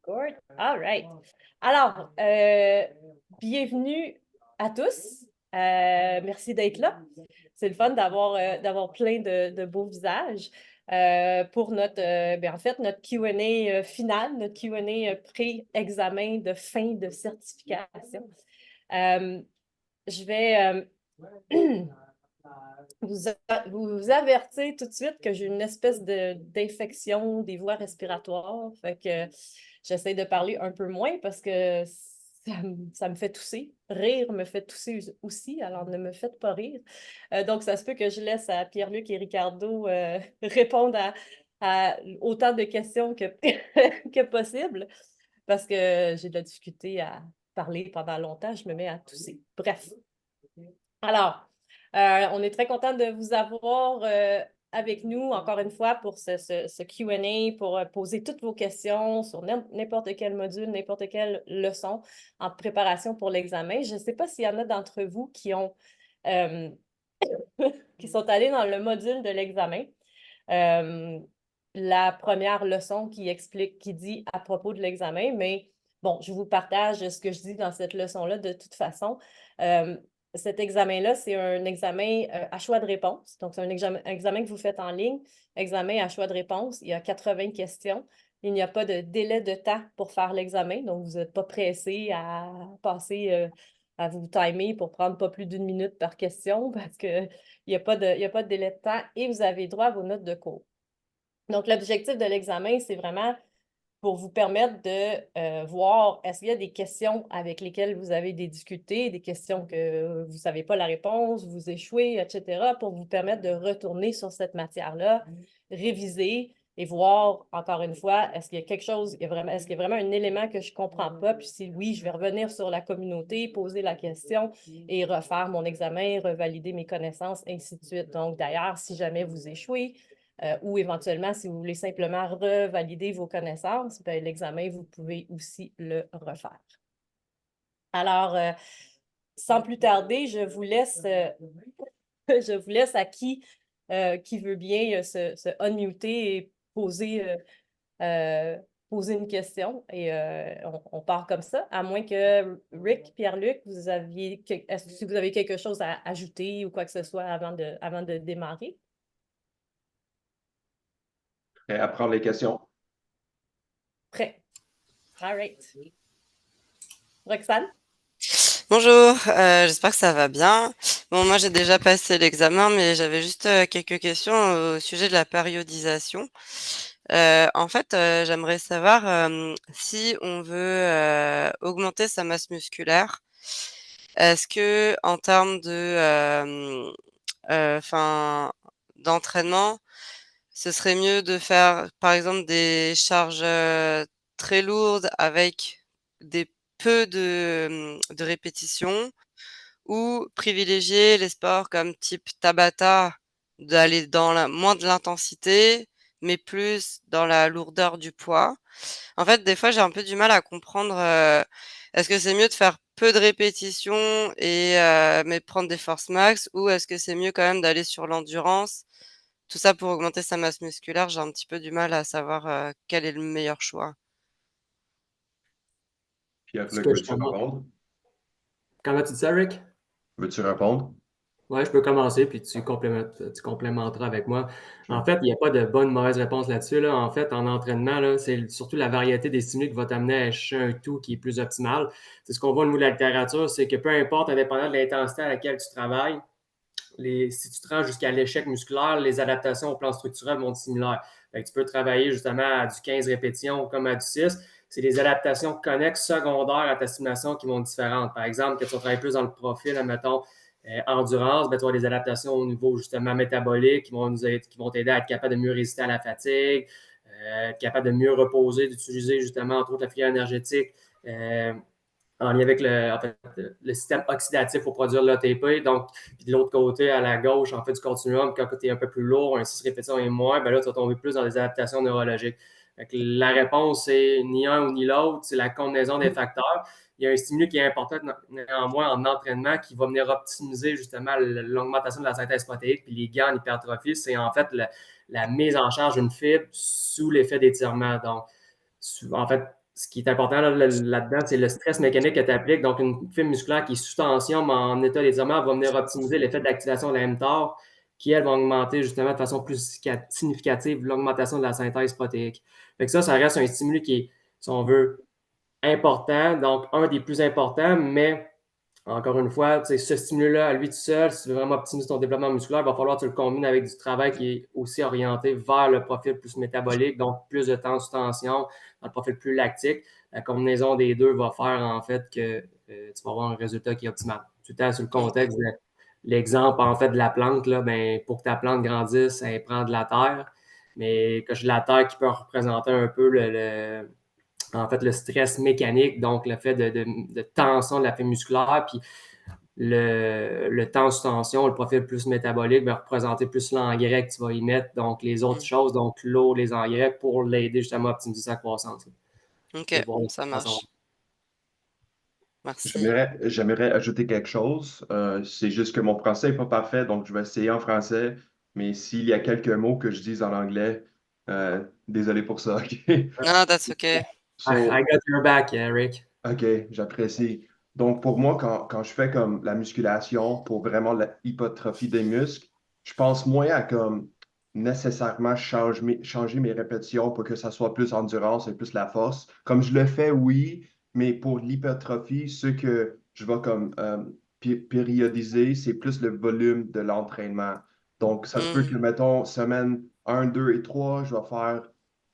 Record. All right. Alors, bienvenue à tous. Merci d'être là. C'est le fun d'avoir plein de beaux visages pour notre, en fait, notre Q&A final, notre Q&A pré-examen de fin de certification. Je vais vous avertir tout de suite que j'ai une espèce d'infection des voies respiratoires. Fait que j'essaie de parler un peu moins parce que ça me fait tousser. Rire me fait tousser aussi, alors ne me faites pas rire. Donc, ça se peut que je laisse à Pierre-Luc et Ricardo répondre à autant de questions que, que possible parce que j'ai de la difficulté à parler pendant longtemps. Je me mets à tousser. Bref. Alors, on est très content de vous avoir avec nous, encore une fois, pour ce Q&A, pour poser toutes vos questions sur n'importe quel module, n'importe quelle leçon en préparation pour l'examen. Je ne sais pas s'il y en a d'entre vous qui ont qui sont allés dans le module de l'examen. La première leçon qui explique, qui dit à propos de l'examen, mais bon, je vous partage ce que je dis dans cette leçon-là de toute façon. Cet examen-là, c'est un examen à choix de réponse. Donc, c'est un examen que vous faites en ligne, examen à choix de réponse. Il y a 80 questions. Il n'y a pas de délai de temps pour faire l'examen, donc vous n'êtes pas pressé à passer, à vous timer pour prendre pas plus d'une minute par question parce qu'il n'y a pas de délai de temps et vous avez droit à vos notes de cours. Donc, l'objectif de l'examen, c'est vraiment pour vous permettre de voir est-ce qu'il y a des questions avec lesquelles vous avez des difficultés, des questions que vous ne savez pas la réponse, vous échouez, etc., pour vous permettre de retourner sur cette matière-là, réviser et voir, encore une fois, est-ce qu'il y a quelque chose, est-ce qu'il y a vraiment un élément que je ne comprends pas, puis si oui, je vais revenir sur la communauté, poser la question et refaire mon examen, revalider mes connaissances, ainsi de suite. Donc, d'ailleurs, si jamais vous échouez, ou éventuellement, si vous voulez simplement revalider vos connaissances, ben, l'examen, vous pouvez aussi le refaire. Alors, sans plus tarder, je vous laisse à qui veut bien se unmuter et poser une question. Et on part comme ça, à moins que Rick, Pierre-Luc, est-ce que vous avez quelque chose à ajouter ou quoi que ce soit avant de démarrer? Prêt à prendre les questions. Prêt. All right. Roxane? Bonjour, j'espère que ça va bien. Bon, moi j'ai déjà passé l'examen, mais j'avais juste quelques questions au sujet de la périodisation. En fait, j'aimerais savoir si on veut augmenter sa masse musculaire, est-ce que en termes enfin, d'entraînement, ce serait mieux de faire, par exemple, des charges très lourdes avec des peu de répétitions ou privilégier les sports comme type Tabata, d'aller dans moins de l'intensité, mais plus dans la lourdeur du poids. En fait, des fois, j'ai un peu du mal à comprendre, est-ce que c'est mieux de faire peu de répétitions mais prendre des forces max ou est-ce que c'est mieux quand même d'aller sur l'endurance? Tout ça pour augmenter sa masse musculaire, j'ai un petit peu du mal à savoir, quel est le meilleur choix. Ce Pierre-Luc, que je veux-tu commence. répondre? Comment tu dis ça, Rick? Veux-tu répondre? Ouais, je peux commencer, puis tu complémenteras avec moi. En fait, il n'y a pas de bonne ou mauvaise réponse là-dessus, là. En fait, en entraînement, là, c'est surtout la variété des stimuli qui va t'amener à chercher un tout qui est plus optimal. C'est ce qu'on voit au niveau de la littérature, c'est que peu importe, indépendant de l'intensité à laquelle tu travailles, si tu te rends jusqu'à l'échec musculaire, les adaptations au plan structurel vont être similaires. Fait que tu peux travailler justement à du 15 répétitions comme à du 6. C'est des adaptations connexes secondaires à ta stimulation qui vont être différentes. Par exemple, que tu vas travailler plus dans le profil, admettons, endurance, ben, tu vas avoir des adaptations au niveau justement métabolique qui vont t'aider à être capable de mieux résister à la fatigue, être capable de mieux reposer, d'utiliser justement entre autres la filière énergétique en lien avec le système oxydatif pour produire l'ATP. Donc, puis de l'autre côté, à la gauche, en fait, du continuum, quand tu es un peu plus lourd, un 6 répétitions et moins, ben là, tu vas tomber plus dans des adaptations neurologiques. Fait que la réponse, c'est ni un ou ni l'autre, c'est la combinaison des facteurs. Il y a un stimuli qui est important néanmoins en entraînement qui va venir optimiser justement l'augmentation de la synthèse protéique puis les gains en hypertrophie. C'est en fait la mise en charge d'une fibre sous l'effet d'étirement. Donc, en fait, ce qui est important là-dedans, c'est le stress mécanique que tu appliques. Donc, une fibre musculaire qui est sous tension, mais en état d'étirement, va venir optimiser l'effet d'activation de la mTOR, qui, elle, va augmenter justement de façon plus significative l'augmentation de la synthèse protéique. Fait que ça reste un stimuli qui est, si on veut, important, donc un des plus importants, mais encore une fois, ce stimuli-là, à lui tout seul, si tu veux vraiment optimiser ton développement musculaire, il va falloir que tu le combines avec du travail qui est aussi orienté vers le profil plus métabolique, donc plus de temps sous tension, dans le profil plus lactique. La combinaison des deux va faire en fait que tu vas avoir un résultat qui est optimal. Tout le temps sur le contexte de l'exemple en fait de la plante, là, ben, pour que ta plante grandisse, elle prend de la terre, mais que j'ai de la terre qui peut représenter un peu en fait, le stress mécanique, donc le fait de tension de la fibre musculaire, puis le temps sous tension, le profil plus métabolique va représenter plus l'engrais que tu vas y mettre, donc les autres choses, donc l'eau, les engrais, pour l'aider justement à optimiser sa croissance. OK, ça marche. Merci. J'aimerais ajouter quelque chose. C'est juste que mon français n'est pas parfait, donc je vais essayer en français. Mais s'il y a quelques mots que je dis en anglais, désolé pour ça. OK? No, that's okay. I got your back, Eric. OK, j'apprécie. Donc, pour moi, quand je fais comme la musculation pour vraiment l'hypertrophie des muscles, je pense moins à comme nécessairement changer mes répétitions pour que ça soit plus endurance et plus la force. Comme je le fais, oui, mais pour l'hypertrophie, ce que je vais comme périodiser, c'est plus le volume de l'entraînement. Donc, ça se peut que, mettons, semaine 1, 2 et 3, je vais faire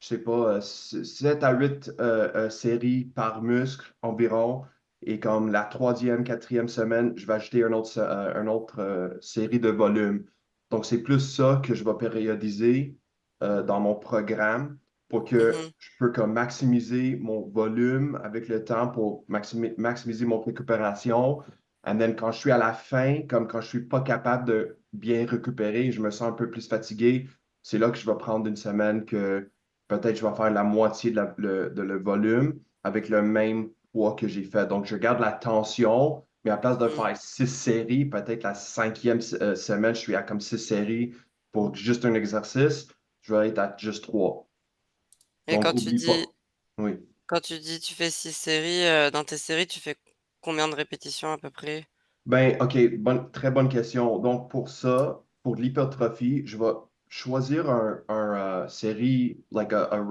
je sais pas, 7 à 8 séries par muscle environ. Et comme la troisième, quatrième semaine, je vais ajouter un autre série de volume. Donc, c'est plus ça que je vais périodiser dans mon programme pour que je peux comme maximiser mon volume avec le temps pour maximiser mon récupération. Et then, quand je suis à la fin, comme quand je suis pas capable de bien récupérer, je me sens un peu plus fatigué, c'est là que je vais prendre une semaine que peut-être je vais faire la moitié de le volume avec le même poids que j'ai fait. Donc, je garde la tension, mais à place de faire 6 séries, peut-être la cinquième semaine, je suis à comme 6 séries pour juste un exercice, je vais être à juste 3. Et Donc, oublie pas. Oui. quand tu dis tu fais 6 séries, dans tes séries, tu fais combien de répétitions à peu près? Ben, OK, très bonne question. Donc, pour ça, pour l'hypertrophie, je vais choisir un série, like a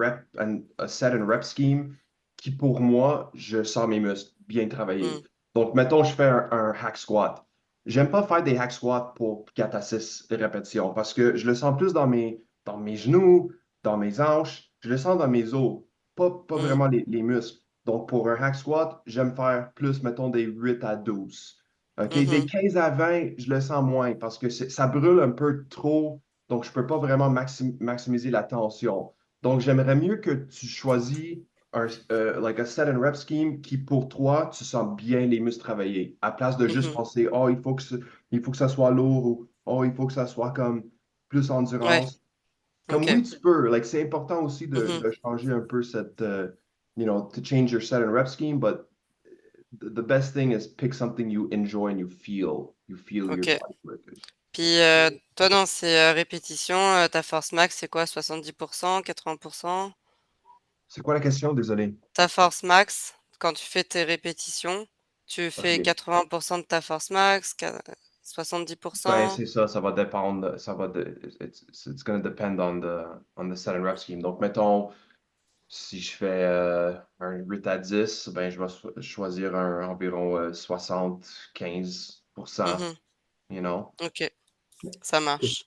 set and rep scheme, qui pour moi, je sens mes muscles bien travailler. Donc, mettons, je fais un hack squat. J'aime pas faire des hack squats pour 4 à 6 répétitions parce que je le sens plus dans mes genoux, dans mes hanches, je le sens dans mes os, pas vraiment les muscles. Donc, pour un hack squat, j'aime faire plus, mettons, des 8 à 12. OK, des 15 à 20, je le sens moins parce que ça brûle un peu trop, donc je ne peux pas vraiment maximiser la tension. Donc, j'aimerais mieux que tu choisis like a set and rep scheme qui, pour toi, tu sens bien les muscles travailler, à place de juste penser, oh, il faut que ça soit lourd ou oh, il faut que ça soit comme plus Ouais, endurance. Comme OK. oui, tu peux. Like, c'est important aussi de changer un peu to change your set and rep scheme, but the best thing is pick something you enjoy and you feel your OK. body working. Puis, toi, dans ces, répétitions, ta force max, c'est quoi? 70%, 80%? C'est quoi la question? Désolé. Ta force max, quand tu fais tes répétitions, tu fais OK. 80% de ta force max, Ben, 70%? c'est ça, ça va dépendre, it's gonna depend on the set and rep scheme. Donc, mettons, si je fais un 8 à 10, ben, je vais choisir environ 75%, Mmh. you know? OK, ça marche.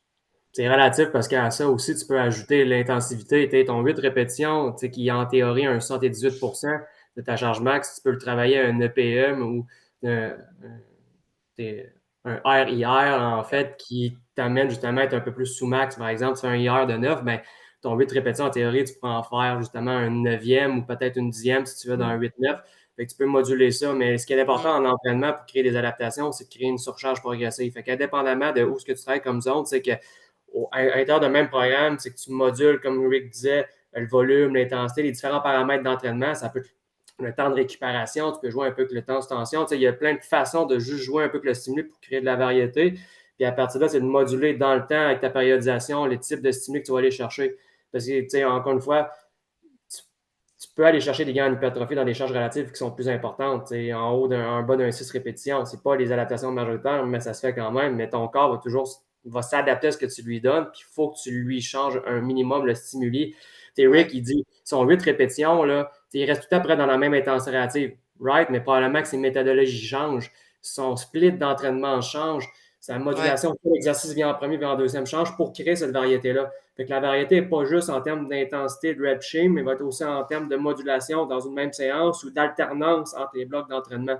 C'est relatif parce qu'à ça aussi, tu peux ajouter l'intensivité. Ton 8 répétitions, qui est en théorie un 78% de ta charge max, tu peux le travailler à un EPM ou un, un RIR, en fait, qui t'amène justement à être un peu plus sous-max. Par exemple, tu fais un IR de 9, ben, ton 8 répétitions, en théorie, tu peux en faire justement un 9e ou peut-être une 10e si tu veux dans un 8-9. Fait que tu peux moduler ça, mais ce qui est important en entraînement pour créer des adaptations, c'est de créer une surcharge progressive. Fait qu'indépendamment de où ce que tu travailles comme zone, c'est que à l'intérieur d'un même programme, c'est que tu modules, comme Rick disait, le volume, l'intensité, les différents paramètres d'entraînement. Ça peut être le temps de récupération, tu peux jouer un peu avec le temps de tension. Il y a plein de façons de juste jouer un peu avec le stimuli pour créer de la variété. Puis à partir de là, c'est de moduler dans le temps avec ta périodisation les types de stimuli que tu vas aller chercher. Parce que, encore une fois, tu peux aller chercher des gains en hypertrophie dans des charges relatives qui sont plus importantes, en haut en bas d'un 6 répétitions. C'est pas les adaptations majoritaires, mais ça se fait quand même. Mais ton corps va s'adapter à ce que tu lui donnes, puis il faut que tu lui changes un minimum le stimuli. Rick, il dit, son 8 répétitions, là, il reste tout à près dans la même intensité relative, right? Mais probablement que ses méthodologies changent, son split d'entraînement change, sa modulation, l'exercice vient en premier, vient en deuxième change pour créer cette variété-là. Fait que la variété n'est pas juste en termes d'intensité de rep shame, mais va être aussi en termes de modulation dans une même séance ou d'alternance entre les blocs d'entraînement.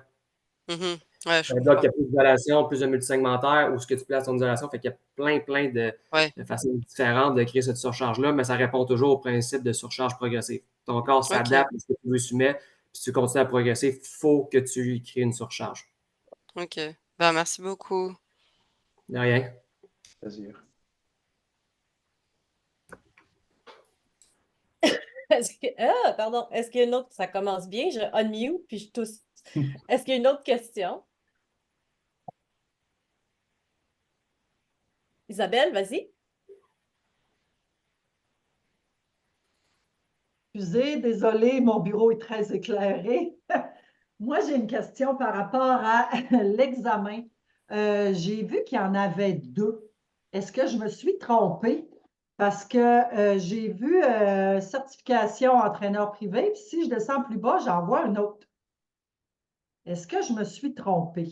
Ouais, je Un bloc comprends. qui a plus d'isolation, plus de multisegmentaire, ou ce que tu places ton isolation. Fait qu'il y a plein de façons différentes de créer cette surcharge-là, mais ça répond toujours au principe de surcharge progressive. Ton corps s'adapte à ce que tu veux soumettre, puis si tu continues à progresser, il faut que tu crées une surcharge. OK. Ben, merci beaucoup. De rien. Plaisir. Pardon. Est-ce qu'il y a une autre? Ça commence bien, je unmute puis je tousse. Est-ce qu'il y a une autre question? Isabelle, vas-y. Excusez, désolée, mon bureau est très éclairé. Moi, j'ai une question par rapport à l'examen. J'ai vu qu'il y en avait deux. Est-ce que je me suis trompée? Parce que j'ai vu certification entraîneur privé, puis si je descends plus bas, j'en vois un autre. Est-ce que je me suis trompée?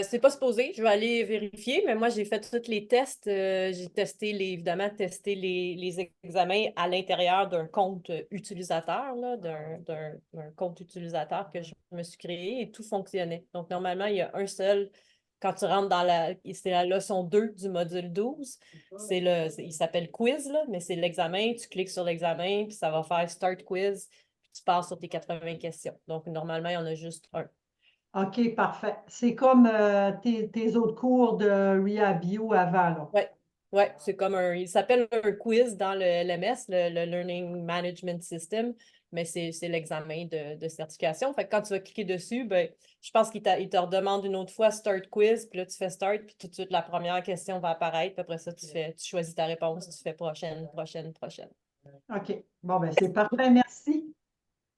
C'est pas supposé, je vais aller vérifier, mais moi, j'ai fait tous les tests. J'ai évidemment testé les examens à l'intérieur d'un compte utilisateur, là, d'un compte utilisateur que je me suis créé et tout fonctionnait. Donc, normalement, il y a un seul, quand tu rentres c'est la leçon 2 du module 12. Il s'appelle quiz, là, mais c'est l'examen. Tu cliques sur l'examen, puis ça va faire Start quiz, puis tu pars sur tes 80 questions. Donc, normalement, il y en a juste un. OK, parfait. C'est comme tes autres cours de RehabU avant, là. Oui, c'est comme il s'appelle un quiz dans le LMS, le Learning Management System, mais c'est l'examen de certification. Fait que quand tu vas cliquer dessus, ben, je pense qu'il te redemande une autre fois Start Quiz, puis là, tu fais Start, puis tout de suite, la première question va apparaître, puis après ça, tu choisis ta réponse, tu fais prochaine. OK. Bon, ben c'est parfait, merci.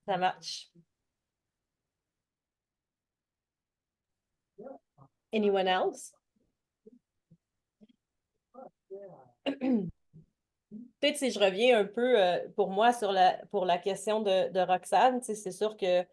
Ça marche. Anyone else? Peut-être si je reviens un peu pour moi pour la question de Roxane, c'est sûr que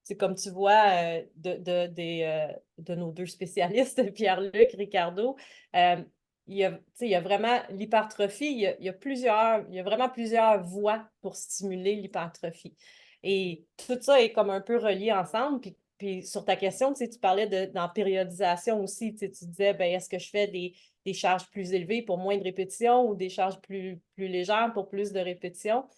c'est comme tu vois de nos deux spécialistes, Pierre-Luc, Ricardo, il y a vraiment l'hypertrophie, il y a vraiment plusieurs voies pour stimuler l'hypertrophie. Et tout ça est comme un peu relié ensemble. Puis sur ta question, tu parlais dans périodisation aussi, tu disais, ben, est-ce que je fais des charges plus élevées pour moins de répétitions ou des charges plus légères pour plus de répétitions?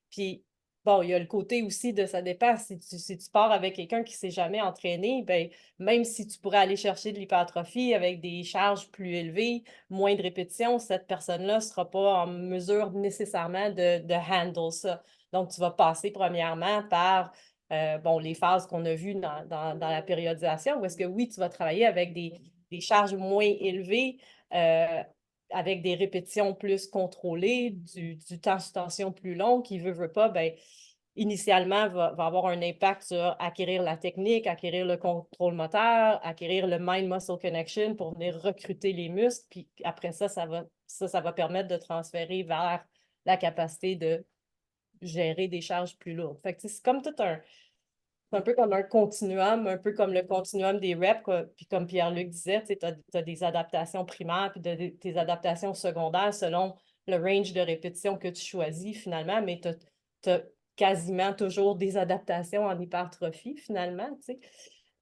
Puis bon, il y a le côté aussi de ça dépend. Si tu pars avec quelqu'un qui ne s'est jamais entraîné, ben, même si tu pourrais aller chercher de l'hypertrophie avec des charges plus élevées, moins de répétitions, cette personne-là ne sera pas en mesure nécessairement de handle ça. Donc, tu vas passer premièrement par les phases qu'on a vues dans la périodisation, où est-ce que oui, tu vas travailler avec des charges moins élevées, avec des répétitions plus contrôlées, du temps sous tension plus long, qui veut pas, ben, initialement, va avoir un impact sur acquérir la technique, acquérir le contrôle moteur, acquérir le mind-muscle connection pour venir recruter les muscles. Puis après ça, ça va permettre de transférer vers la capacité de gérer des charges plus lourdes. Fait que c'est comme c'est un peu comme un continuum, un peu comme le continuum des reps, quoi. Puis comme Pierre-Luc disait, tu as des adaptations primaires puis des adaptations secondaires selon le range de répétition que tu choisis finalement, mais tu as quasiment toujours des adaptations en hypertrophie finalement, tu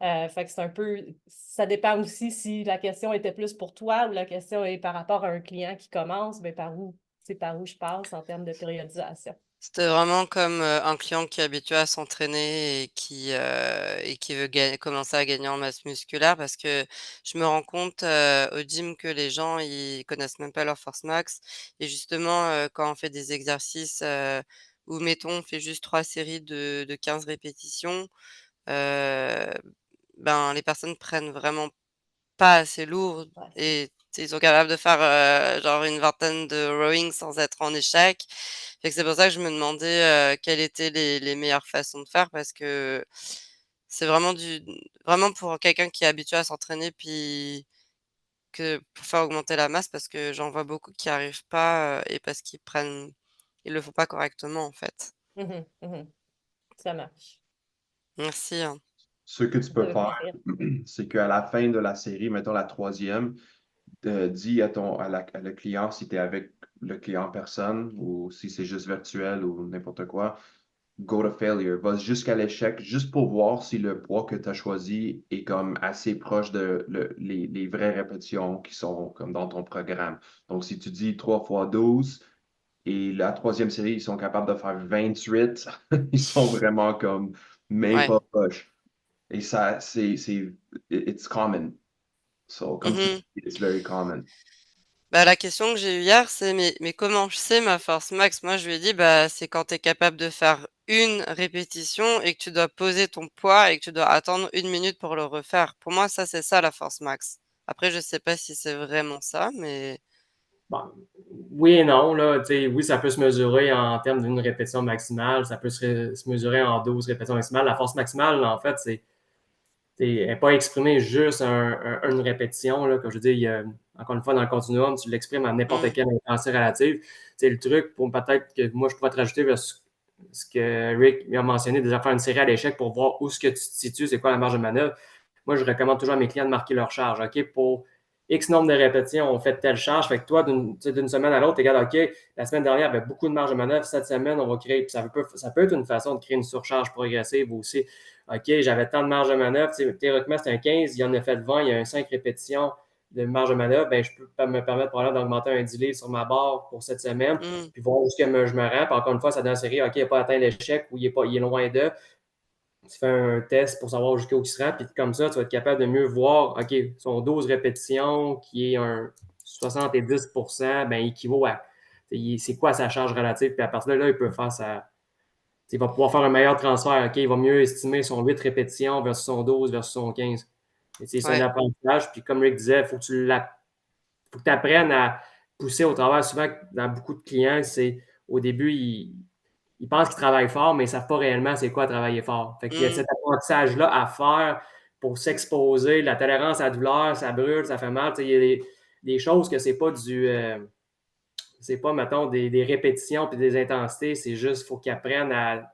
sais. Fait que c'est un peu, ça dépend aussi si la question était plus pour toi ou la question est par rapport à un client qui commence, ben par où je passe en termes de périodisation. C'était vraiment comme, un client qui est habitué à s'entraîner et qui veut commencer à gagner en masse musculaire parce que je me rends compte, au gym que les gens, ils connaissent même pas leur force max et justement, quand on fait des exercices, où mettons on fait juste 3 séries de 15 répétitions, ben, les personnes prennent vraiment pas assez lourd Ouais, et Ils sont capables de faire genre une vingtaine de rowing sans être en échec. Fait que c'est pour ça que je me demandais quelles étaient les meilleures façons de faire parce que c'est vraiment pour quelqu'un qui est habitué à s'entraîner puis que pour faire augmenter la masse parce que j'en vois beaucoup qui arrivent pas et parce ils le font pas correctement en fait. Mhm, mhm. Ça marche. Merci, hein. Ce que tu Ça peux fait faire, plaisir. c'est qu'à la fin de la série, mettons la troisième, dis à le client si tu es avec le client en personne ou si c'est juste virtuel ou n'importe quoi, go to failure. Va jusqu'à l'échec juste pour voir si le poids que tu as choisi est comme assez proche de les vraies répétitions qui sont comme dans ton programme. Donc, si tu dis 3 fois 12 et la troisième série, ils sont capables de faire 28, ils sont vraiment comme même Ouais. pas proches. Et ça, it's common. So, comme tu Mmh. dis, it's very common. Bah, la question que j'ai eue hier, c'est: «Mais comment je sais ma force max?» Moi, je lui ai dit: «Bah, c'est quand tu es capable de faire une répétition et que tu dois poser ton poids et que tu dois attendre 1 minute pour le refaire». Pour moi, ça, c'est ça la force max. Après, je sais pas si c'est vraiment ça, mais Bon, oui et non, là, tu sais, oui, ça peut se mesurer en termes d'une répétition maximale, ça peut se mesurer en 12 répétitions maximales. La force maximale, en fait, elle n'est pas exprimée juste une répétition, là, comme je dis, encore une fois, dans le continuum, tu l'exprimes à n'importe mmh, quelle intensité relative. C'est le truc, pour peut-être que moi, je pourrais te rajouter ce que Rick a mentionné, déjà faire une série à l'échec pour voir où ce que tu te situes, c'est quoi la marge de manœuvre. Moi, je recommande toujours à mes clients de marquer leur charge. OK, pour X nombre de répétitions, on fait telle charge. Fait que toi, d'une semaine à l'autre, tu regardes, OK, la semaine dernière, il y avait beaucoup de marge de manœuvre. Cette semaine, on va créer. Puis ça peut être une façon de créer une surcharge progressive aussi. OK, j'avais tant de marge de manœuvre. Théoriquement, c'était un 15, il y en a fait 20, il y a un 5 répétitions de marge de manœuvre. Ben, je peux me permettre probablement d'augmenter un 10 livres sur ma barre pour cette semaine, mmh, puis voir où je me rends. Puis encore une fois, ça donne une série, OK, il n'a pas atteint l'échec ou il est loin de. Tu fais un test pour savoir jusqu'où il se rend, puis comme ça, tu vas être capable de mieux voir, OK, son 12 répétitions, qui est un 70 ben, équivaut à, c'est quoi sa charge relative, puis à partir de là, il peut faire il va pouvoir faire un meilleur transfert, OK, il va mieux estimer son 8 répétitions versus son 12 versus son 15. C'est un ouais, apprentissage, puis comme Rick disait, il faut que tu apprennes à pousser au travers. Souvent, dans beaucoup de clients, c'est au début, ils pensent qu'ils travaillent fort, mais ils ne savent pas réellement c'est quoi travailler fort. Fait qu'il y a mmh, cet apprentissage-là à faire pour s'exposer, la tolérance à la douleur, ça brûle, ça fait mal. Il y a des choses que c'est pas c'est pas, mettons, des répétitions puis des intensités, c'est juste, il faut qu'ils apprennent à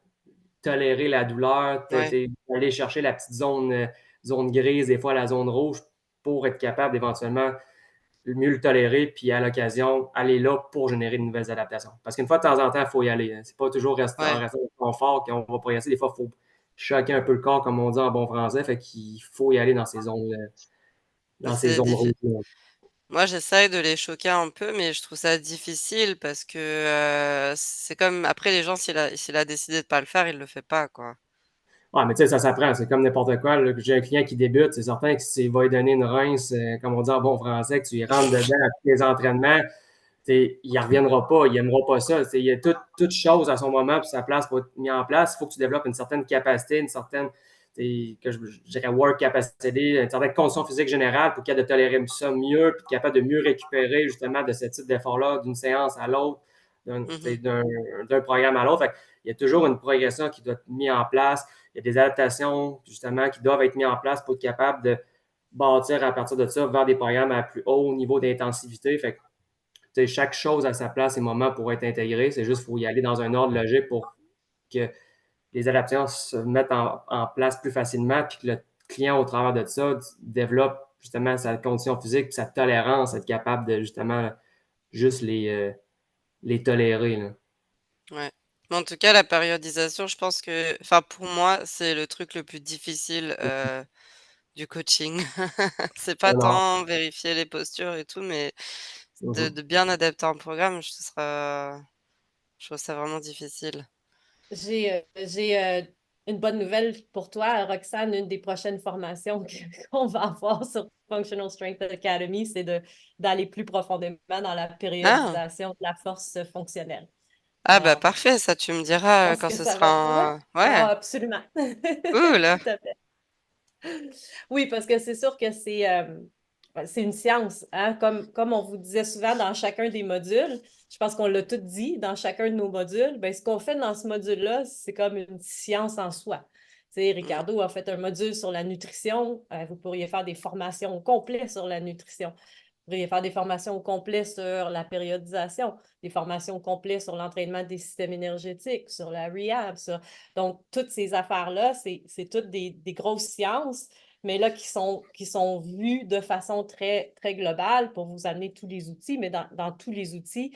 tolérer la douleur, ouais, aller chercher la petite zone grise, des fois la zone rouge, pour être capable d'éventuellement mieux le tolérer, puis à l'occasion, aller là pour générer de nouvelles adaptations. Parce qu'une fois de temps en temps, il faut y aller. C'est pas toujours en ouais. restant dans le confort qu'on va progresser. Des fois, il faut choquer un peu le corps, comme on dit en bon français. Fait qu'il faut y aller dans ces C'est zones diffi rouges. Moi, j'essaye de les choquer un peu, mais je trouve ça difficile parce que c'est comme après les gens s'il a décidé de pas le faire, il le fait pas, quoi. Ouais, mais tu sais, ça s'apprend. C'est comme n'importe quoi, là. J'ai un client qui débute, c'est certain que s'il va lui donner une rince, comme on dit en bon français, que tu y rentres dedans à tous les entraînements, il ne reviendra pas, il n'aimera pas ça. Il y a toute chose à son moment puis sa place pour être mis en place. Il faut que tu développes une certaine capacité, une certaine, que je dirais work capacity, une certaine condition physique générale pour qu'il ait de tolérer ça mieux, puis capable de mieux récupérer justement de ce type d'effort-là d'une séance à l'autre, Mmh. d'un programme à l'autre. Il y a toujours une progression qui doit être mise en place. Il y a des adaptations justement qui doivent être mises en place pour être capable de bâtir à partir de ça vers des programmes à plus haut niveau d'intensivité. Fait que chaque chose a sa place et moment pour être intégrée. C'est juste qu'il faut y aller dans un ordre logique pour que les adaptations se mettent en place plus facilement, puis que le client, au travers de ça, développe justement sa condition physique, puis sa tolérance, être capable de justement juste les tolérer, là. Ouais. Mais en tout cas, la périodisation, je pense que enfin, pour moi, c'est le truc le plus difficile, du coaching. C'est pas Alors, tant vérifier les postures et tout, mais mhm. de bien adapter un programme, je trouve ça vraiment difficile. J'ai une bonne nouvelle pour toi, Roxane. Une des prochaines formations qu'on va avoir sur Functional Strength Academy, c'est d'aller plus profondément dans la Ah! périodisation de la force fonctionnelle. Ah bah, Alors, parfait, ça tu me je diras, pense quand que ce ça va être... Ouais. sera Ah, ouais, absolument. cool! Tout à fait. Oui, parce que c'est sûr que c'est une science, hein? Comme on vous disait souvent dans chacun des modules, je pense qu'on l'a tout dit dans chacun de nos modules, ben, ce qu'on fait dans ce module-là, c'est comme une science en soi. Tu sais, Ricardo a fait un module sur la nutrition, vous pourriez faire des formations complètes sur la nutrition. Vous pourriez faire des formations complètes sur la périodisation, des formations complètes sur l'entraînement des systèmes énergétiques, sur la rehab. Donc, toutes ces affaires-là, c'est toutes des grosses sciences, mais là, qui sont vues de façon très, très globale pour vous amener tous les outils. Mais dans tous les outils,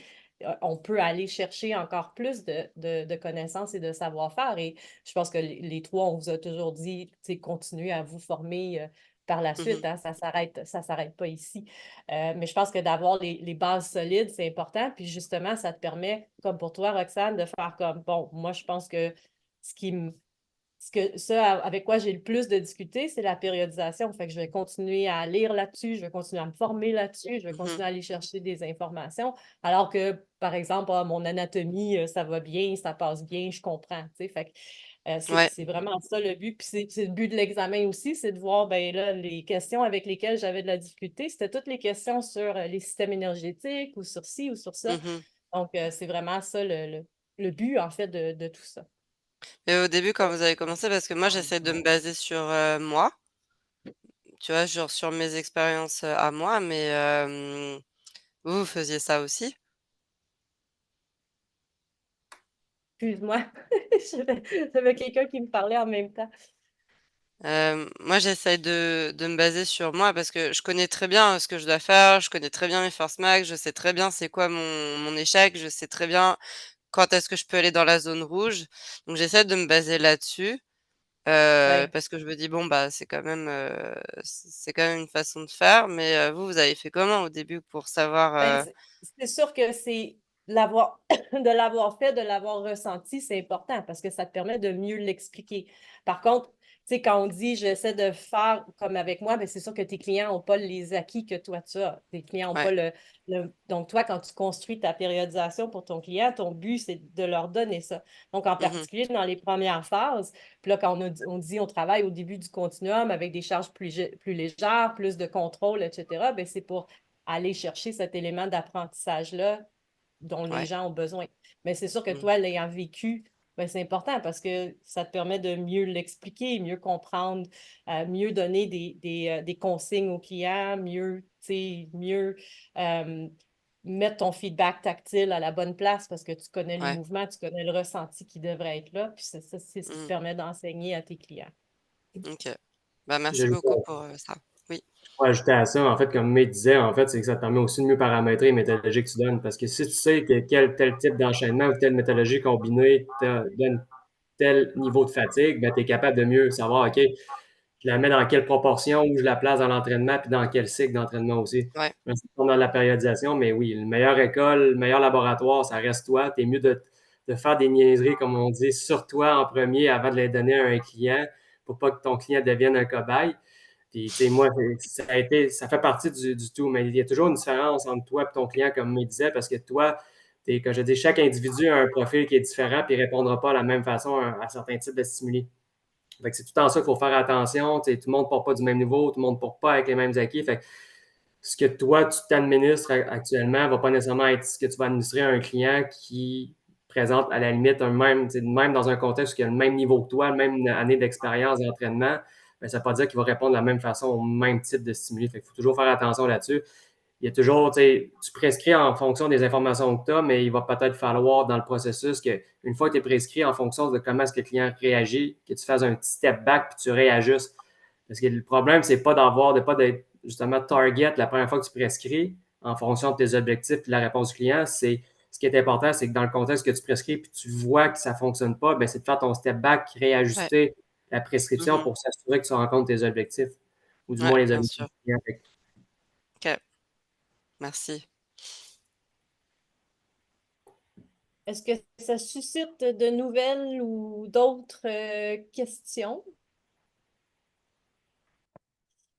on peut aller chercher encore plus de connaissances et de savoir-faire. Et je pense que les trois, on vous a toujours dit, continuez à vous former par la suite. Hein, ça s'arrête pas ici. Mais je pense que d'avoir les bases solides, c'est important. Puis justement, ça te permet, comme pour toi, Roxane, de faire comme, bon, moi, je pense que avec quoi j'ai le plus de difficultés, c'est la périodisation. Fait que je vais continuer à lire là-dessus, je vais continuer à me former là-dessus, je vais continuer à aller chercher des informations. Alors que, par exemple, mon anatomie, ça va bien, ça passe bien, je comprends. Fait que, Ouais. c'est vraiment ça le but. Puis c'est le but de l'examen aussi, c'est de voir, ben là, les questions avec lesquelles j'avais de la difficulté, c'était toutes les questions sur les systèmes énergétiques ou sur ci ou sur ça. Donc, c'est vraiment ça le but, en fait, de tout ça. Et au début, quand vous avez commencé, parce que moi, j'essaie de me baser sur, moi, tu vois? Genre sur mes expériences, à moi, mais vous faisiez ça aussi? Excuse-moi, j'avais quelqu'un qui me parlait en même temps. Moi, j'essaie de me baser sur moi parce que je connais très bien, ce que je dois faire, je connais très bien mes forces max, je sais très bien c'est quoi mon échec, je sais très bien quand est-ce que je peux aller dans la zone rouge. Donc j'essaie de me baser là-dessus, Ouais. parce que je me dis: «Bon, bah, c'est quand même une façon de faire». Mais vous avez fait comment au début pour Ben, savoir, c'est sûr que c'est l'avoir de l'avoir fait, de l'avoir ressenti, c'est important parce que ça te permet de mieux l'expliquer. Par contre, tu sais, quand on dit j'essaie de faire comme avec moi, ben, c'est sûr que tes clients n'ont pas les acquis que toi tu as. Tes clients n'ont Ouais. pas Donc, toi, quand tu construis ta périodisation pour ton client, ton but, c'est de leur donner ça. Donc, en Mmh. particulier dans les premières phases, puis là, quand on dit on travaille au début du continuum avec des charges plus légères, plus de contrôle, etc., ben, c'est pour aller chercher cet élément d'apprentissage-là dont les Ouais. gens ont besoin. Mais c'est sûr que Mmh. toi, l'ayant vécu, ben, c'est important parce que ça te permet de mieux l'expliquer, mieux comprendre, mieux donner des consignes aux clients, mieux, mieux mettre ton feedback tactile à la bonne place parce que tu connais les Ouais. mouvements, tu connais le ressenti qui devrait être là, puis c'est ce qui te Mmh. permet d'enseigner à tes clients. OK. Bah, merci J'ajoute beaucoup pour, ça. Oui. Ouais, ajouter à ça, en fait, comme May disait, en fait, c'est que ça te permet aussi de mieux paramétrer les méthodologies que tu donnes. Parce que si tu sais que tel type d'enchaînement ou telle méthodologie combinée te donne tel niveau de fatigue, ben, tu es capable de mieux savoir, OK, je la mets dans quelle proportion, où je la place dans l'entraînement, puis dans quel cycle d'entraînement aussi. Ouais. C'est comme dans la périodisation, mais oui, le meilleur école, le meilleur laboratoire, ça reste toi. Tu es mieux de faire des niaiseries, comme on dit, sur toi en premier avant de les donner à un client pour pas que ton client devienne un cobaye. Puis, tu sais, moi, ça fait partie du tout, mais il y a toujours une différence entre toi et ton client, comme il disait, parce que toi, comme je dis, chaque individu a un profil qui est différent puis il ne répondra pas de la même façon à certains types de stimuli. Fait que c'est tout en ça qu'il faut faire attention. Tu sais, tout le monde ne part pas du même niveau, tout le monde ne part pas avec les mêmes acquis. Fait que ce que toi, tu t'administres actuellement ne va pas nécessairement être ce que tu vas administrer à un client qui présente à la limite même dans un contexte qui a le même niveau que toi, même année d'expérience d'entraînement, ben, ça ne veut pas dire qu'il va répondre de la même façon au même type de stimuli. Fait qu'il faut toujours faire attention là-dessus. Il y a toujours, tu prescris en fonction des informations que tu as, mais il va peut-être falloir dans le processus qu'une fois que tu es prescrit en fonction de comment est-ce que le client réagit, que tu fasses un petit step back puis tu réajustes. Parce que le problème, c'est pas de pas d'être justement target la première fois que tu prescris en fonction de tes objectifs et la réponse du client. Ce qui est important, c'est que dans le contexte que tu prescris puis tu vois que ça ne fonctionne pas, ben, c'est de faire ton step back, Ouais. réajuster la prescription Mmh. pour s'assurer que tu rencontres tes objectifs, ou du Ouais, moins les bien objectifs sûr. du client. OK. Merci. Est-ce que ça suscite de nouvelles ou d'autres questions?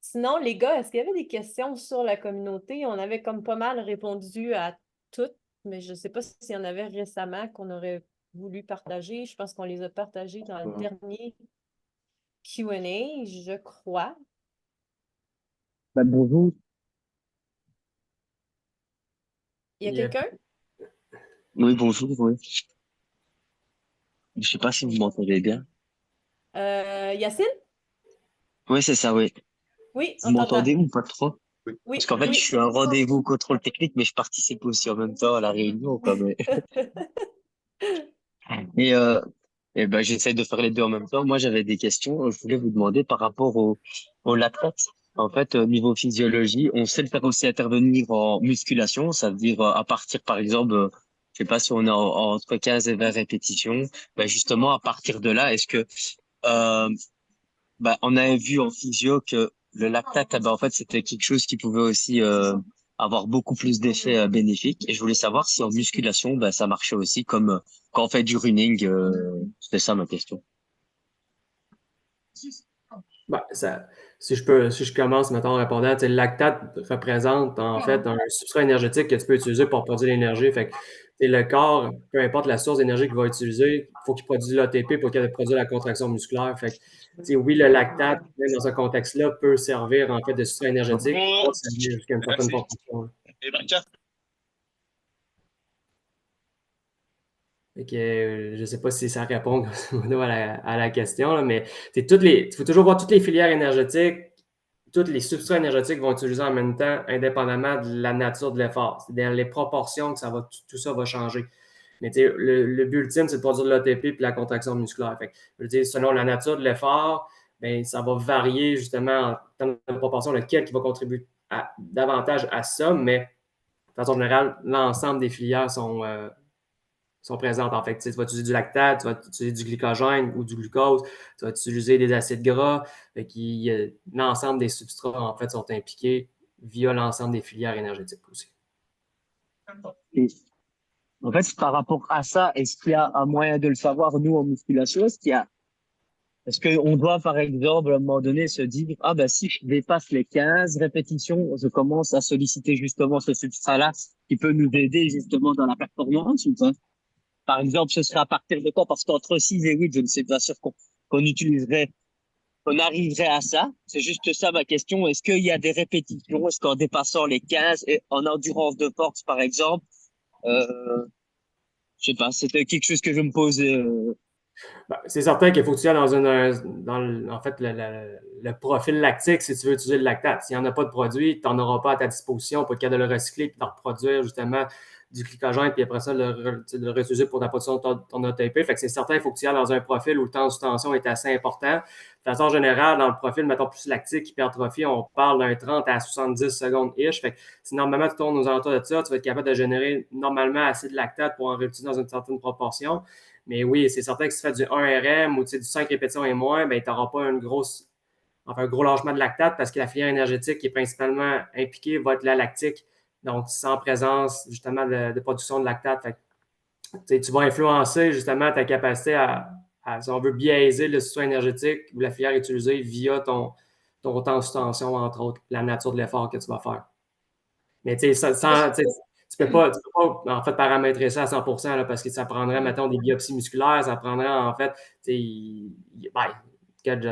Sinon, les gars, est-ce qu'il y avait des questions sur la communauté? On avait comme pas mal répondu à toutes, mais je ne sais pas s'il y en avait récemment qu'on aurait voulu partager. Je pense qu'on les a partagés dans le dernier Q&A, je crois. Bonjour. Il y a Il y a- quelqu'un? Oui, bonjour, oui. Je sais pas si vous m'entendez bien. Yacine? Oui, c'est ça, oui. Oui, Vous on t'entend. m'entendez ou pas trop? Oui. Parce Oui, qu'en fait, je oui. suis à un rendez-vous contrôle technique, mais je participe aussi en même temps à la réunion, quand même. Et, euh, et ben, j'essaie de faire les deux en même temps. Moi, j'avais des questions. Je voulais vous demander par rapport au lactate. En fait, au niveau physiologie, on sait le faire aussi intervenir en musculation. Ça veut dire à partir, par exemple, je sais pas si on est entre 15 et 20 répétitions. Ben, justement, à partir de là, est-ce que euh, bah, on avait vu en physio que le lactate, en fait, c'était quelque chose qui pouvait aussi avoir beaucoup plus d'effets bénéfiques. Et je voulais savoir si en musculation, bah, ça marchait aussi comme quand on fait du running. C'était ça ma question. Ben, si je commence, mettons, en répondant, tu sais, le lactate représente en fait un substrat énergétique que tu peux utiliser pour produire l'énergie. Fait que, tu sais, le corps, peu importe la source d'énergie qu'il va utiliser, il faut qu'il produise l'ATP pour qu'il produise la contraction musculaire. Fait que, tu sais, oui, le lactate, même dans ce contexte-là, peut servir en fait de substrat énergétique pour s'amener jusqu'à une certaine proportion. Fait que, je ne sais pas si ça répond grosso modo à la question, là, mais il faut toujours voir toutes les filières énergétiques, tous les substrats énergétiques vont utiliser en même temps, indépendamment de la nature de l'effort. C'est dans les proportions que tout ça va changer. Mais le but ultime, c'est de produire de l'ATP et la contraction musculaire. Fait que, je veux dire, selon la nature de l'effort, ben, ça va varier justement en termes de proportion, lequel qui va contribuer davantage à ça, mais de façon générale, l'ensemble des filières sont présentes. En fait, tu vas utiliser du lactate, tu vas utiliser du glycogène ou du glucose, tu vas utiliser des acides gras. L'ensemble des substrats, en fait, sont impliqués via l'ensemble des filières énergétiques aussi. Et en fait, par rapport à ça, est-ce qu'il y a un moyen de le savoir, nous, en musculation? Est-ce qu'on doit, par exemple, à un moment donné, se dire, ah ben si je dépasse les 15 répétitions, je commence à solliciter justement ce substrat-là qui peut nous aider justement dans la performance ou pas? Par exemple, ce serait à partir de quoi? Parce qu'entre 6 et 8, je ne suis pas sûr qu'on arriverait à ça. C'est juste ça ma question. Est-ce qu'il y a des répétitions? Est-ce qu'en dépassant les 15 et en endurance de force, par exemple, je sais pas, c'était quelque chose que je me posais. Ben, c'est certain qu'il faut que tu ailles en fait, le profil lactique si tu veux utiliser le lactate. S'il n'y en a pas de produit, tu n'en auras pas à ta disposition pour être capable de le recycler et de reproduire justement du glycogène, puis après ça, le réutiliser pour ta production de ton ATP. Fait que c'est certain, il faut que tu ailles dans un profil où le temps de tension est assez important. De façon générale, dans le profil, mettons plus lactique, hypertrophie, on parle d'un 30 à 70 secondes-ish. Fait que si normalement tu tournes aux alentours de ça, tu vas être capable de générer normalement assez de lactate pour en réutiliser dans une certaine proportion. Mais oui, c'est certain que si tu fais du 1 RM ou du 5 répétitions et moins, ben, tu n'auras pas un gros lâchement de lactate parce que la filière énergétique qui est principalement impliquée va être la lactique. Donc, sans présence justement de production de lactate. Fait que, tu vas influencer justement ta capacité si on veut, biaiser le système énergétique ou la filière utilisée via ton temps sous tension, entre autres, la nature de l'effort que tu vas faire. Mais tu sais, tu peux pas en fait paramétrer ça à 100% là, parce que ça prendrait, mettons, des biopsies musculaires, ça prendrait en fait,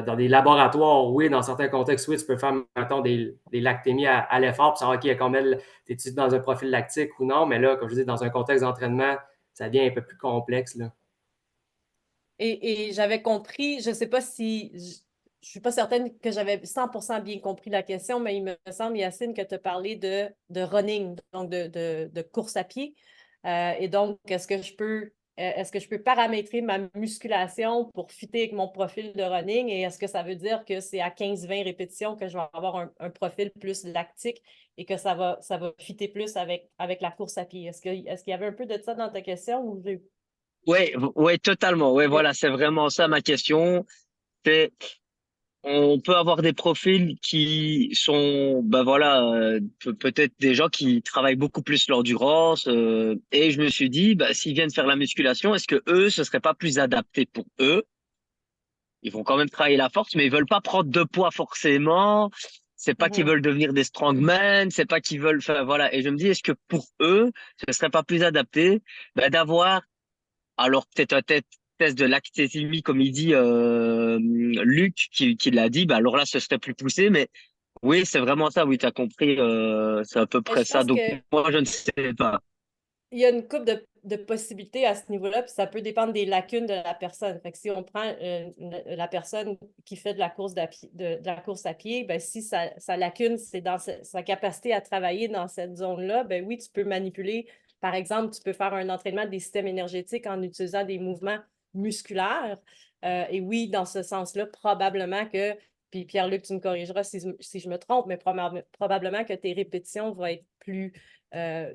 dans des laboratoires, oui, dans certains contextes, oui, tu peux faire, mettons, des lactémies à l'effort pour savoir combien tu es dans un profil lactique ou non, mais là, comme je dis, dans un contexte d'entraînement, ça devient un peu plus complexe, là. Et j'avais compris, je ne sais pas si, je ne suis pas certaine que j'avais 100% bien compris la question, mais il me semble, Yacine, que tu as parlé de running, donc de course à pied. Et donc, est-ce que je peux paramétrer ma musculation pour fitter avec mon profil de running? Et est-ce que ça veut dire que c'est à 15-20 répétitions que je vais avoir un profil plus lactique et que ça va fitter plus avec la course à pied? Est-ce qu'il y avait un peu de ça dans ta question ou j'ai... Ouais, ouais, totalement. Ouais, voilà, c'est vraiment ça ma question. C'est, on peut avoir des profils qui sont, ben voilà, peut-être des gens qui travaillent beaucoup plus l'endurance. Et je me suis dit, bah, s'ils viennent faire la musculation, est-ce que eux, ce serait pas plus adapté pour eux? Ils vont quand même travailler la force, mais ils veulent pas prendre de poids forcément. C'est pas qu'ils veulent devenir des strongmen, c'est pas qu'ils veulent, enfin voilà. Et je me dis, est-ce que pour eux, ce serait pas plus adapté, ben, d'avoir, alors peut-être un test de lactésémie, comme il dit Luc, qui l'a dit, ben alors là, ce serait plus poussé, mais oui, c'est vraiment ça, oui, tu as compris, c'est à peu près Je ça. pense Donc que moi, je ne sais pas. il y a une couple de possibilités à ce niveau-là, puis ça peut dépendre des lacunes de la personne. Fait que si on prend la personne qui fait de la course de la course à pied, ben, si sa lacune, c'est dans sa capacité à travailler dans cette zone-là, ben oui, tu peux manipuler. Par exemple, tu peux faire un entraînement des systèmes énergétiques en utilisant des mouvements musculaires. Et oui, dans ce sens-là, probablement que, puis Pierre-Luc, tu me corrigeras si je me trompe, mais probablement que tes répétitions vont être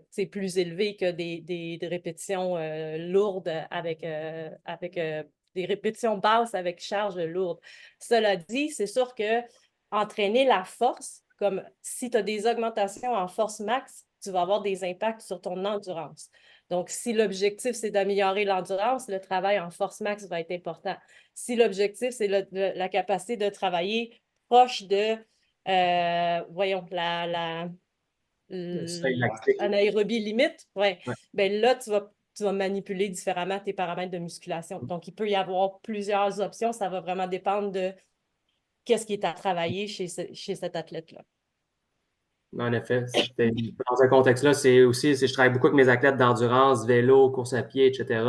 c'est plus élevé que des répétitions lourdes avec des répétitions basses avec charge lourde. Cela dit, c'est sûr que entraîner la force, comme si tu as des augmentations en force max, tu vas avoir des impacts sur ton endurance. Donc, si l'objectif, c'est d'améliorer l'endurance, le travail en force max va être important. Si l'objectif, c'est la capacité de travailler proche de, voyons, Seuil lactique. anaérobie limite, ouais. Ouais. Ben là, tu vas manipuler différemment tes paramètres de musculation. Donc, il peut y avoir plusieurs options. Ça va vraiment dépendre de qu'est-ce qui est à travailler chez cet athlète-là. En effet, dans un contexte-là, c'est aussi, je travaille beaucoup avec mes athlètes d'endurance, vélo, course à pied, etc.,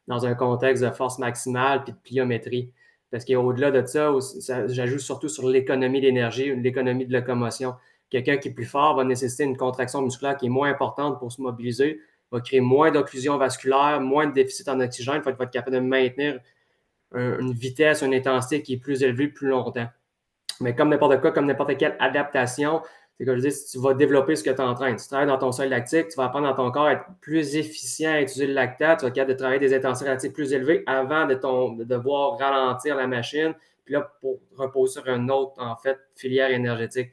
dans un contexte de force maximale puis de pliométrie. Parce qu'au-delà de ça, j'ajoute surtout sur l'économie d'énergie, l'économie de locomotion. Quelqu'un qui est plus fort va nécessiter une contraction musculaire qui est moins importante pour se mobiliser, va créer moins d'occlusion vasculaire, moins de déficit en oxygène, il va être capable de maintenir une vitesse, une intensité qui est plus élevée plus longtemps. Mais comme n'importe quoi, comme n'importe quelle adaptation, c'est comme je dis, si tu vas développer ce que tu entraînes. Si tu travailles dans ton seuil lactique, tu vas apprendre dans ton corps à être plus efficient à utiliser le lactate, tu vas être capable de travailler des intensités lactiques plus élevées avant de devoir ralentir la machine, puis là, pour reposer sur une autre, en fait, filière énergétique.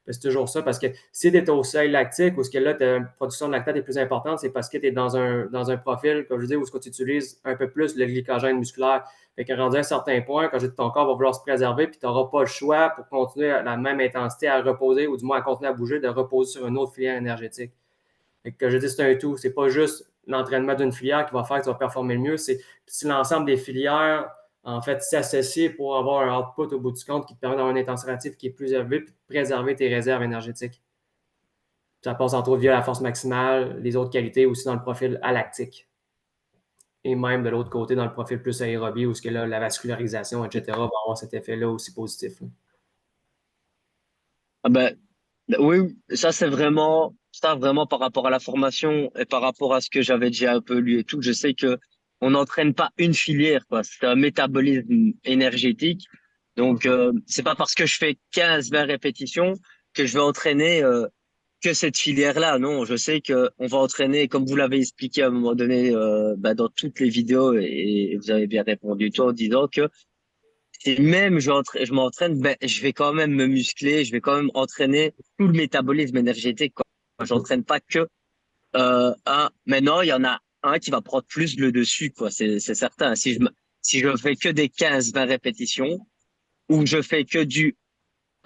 C'est toujours ça, parce que si tu es au seuil lactique, ou ce que là, ta production de lactate est plus importante, c'est parce que tu es dans un profil, comme je dis, où tu utilises un peu plus le glycogène musculaire. Fait que rendu à un certain point, quand je dis ton corps va vouloir se préserver, puis tu n'auras pas le choix pour continuer à la même intensité à reposer, ou du moins à continuer à bouger, de reposer sur une autre filière énergétique. Fait que je dis c'est un tout. C'est pas juste l'entraînement d'une filière qui va faire que tu vas performer le mieux, c'est l'ensemble des filières, en fait, s'associer pour avoir un output au bout du compte qui te permet d'avoir une intensité relative qui est plus élevée, puis de préserver tes réserves énergétiques. Ça passe entre autres via la force maximale, les autres qualités aussi dans le profil alactique. Et même de l'autre côté, dans le profil plus aérobie, où ce que là, la vascularisation, etc., va avoir cet effet-là aussi positif. Là. Ah ben, oui, ça vraiment par rapport à la formation et par rapport à ce que j'avais déjà un peu lu et tout. Je sais que on n'entraîne pas une filière, quoi. C'est un métabolisme énergétique. Donc, c'est pas parce que je fais 15-20 répétitions que je vais entraîner que cette filière-là. Non, je sais que on va entraîner, comme vous l'avez expliqué à un moment donné dans toutes les vidéos, et vous avez bien répondu toi en disant que si même je m'entraîne, ben, je vais quand même me muscler, je vais quand même entraîner tout le métabolisme énergétique. Quoi. J'entraîne pas que un. Maintenant, il y en a un qui va prendre plus le dessus, quoi. C'est certain. Si je fais que des 15-20 répétitions ou je fais que du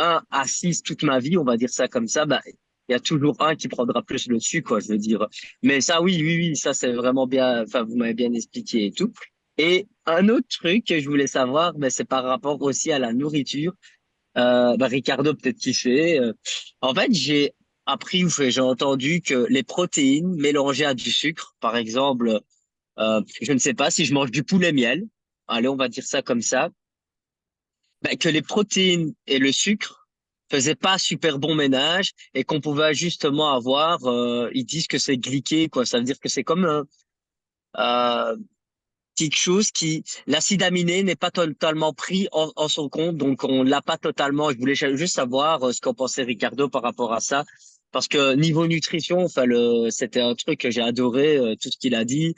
1 à 6 toute ma vie, on va dire ça comme ça, bah, il y a toujours un qui prendra plus le dessus, quoi, je veux dire. Mais ça, oui, ça, c'est vraiment bien, enfin, vous m'avez bien expliqué et tout. Et un autre truc que je voulais savoir, mais c'est par rapport aussi à la nourriture. Bah, Ricardo, peut-être qu'il fait. En fait, j'ai appris ou j'ai entendu que les protéines mélangées à du sucre, par exemple, je ne sais pas si je mange du poulet miel, allez, on va dire ça comme ça, ben, que les protéines et le sucre faisaient pas super bon ménage et qu'on pouvait justement avoir, ils disent que c'est glyqué, quoi. Ça veut dire que c'est comme euh, quelque chose qui, l'acide aminé n'est pas totalement pris en son compte, donc on l'a pas totalement. Je voulais juste savoir ce qu'en pensait Ricardo par rapport à ça. Parce que niveau nutrition, enfin c'était un truc que j'ai adoré, tout ce qu'il a dit.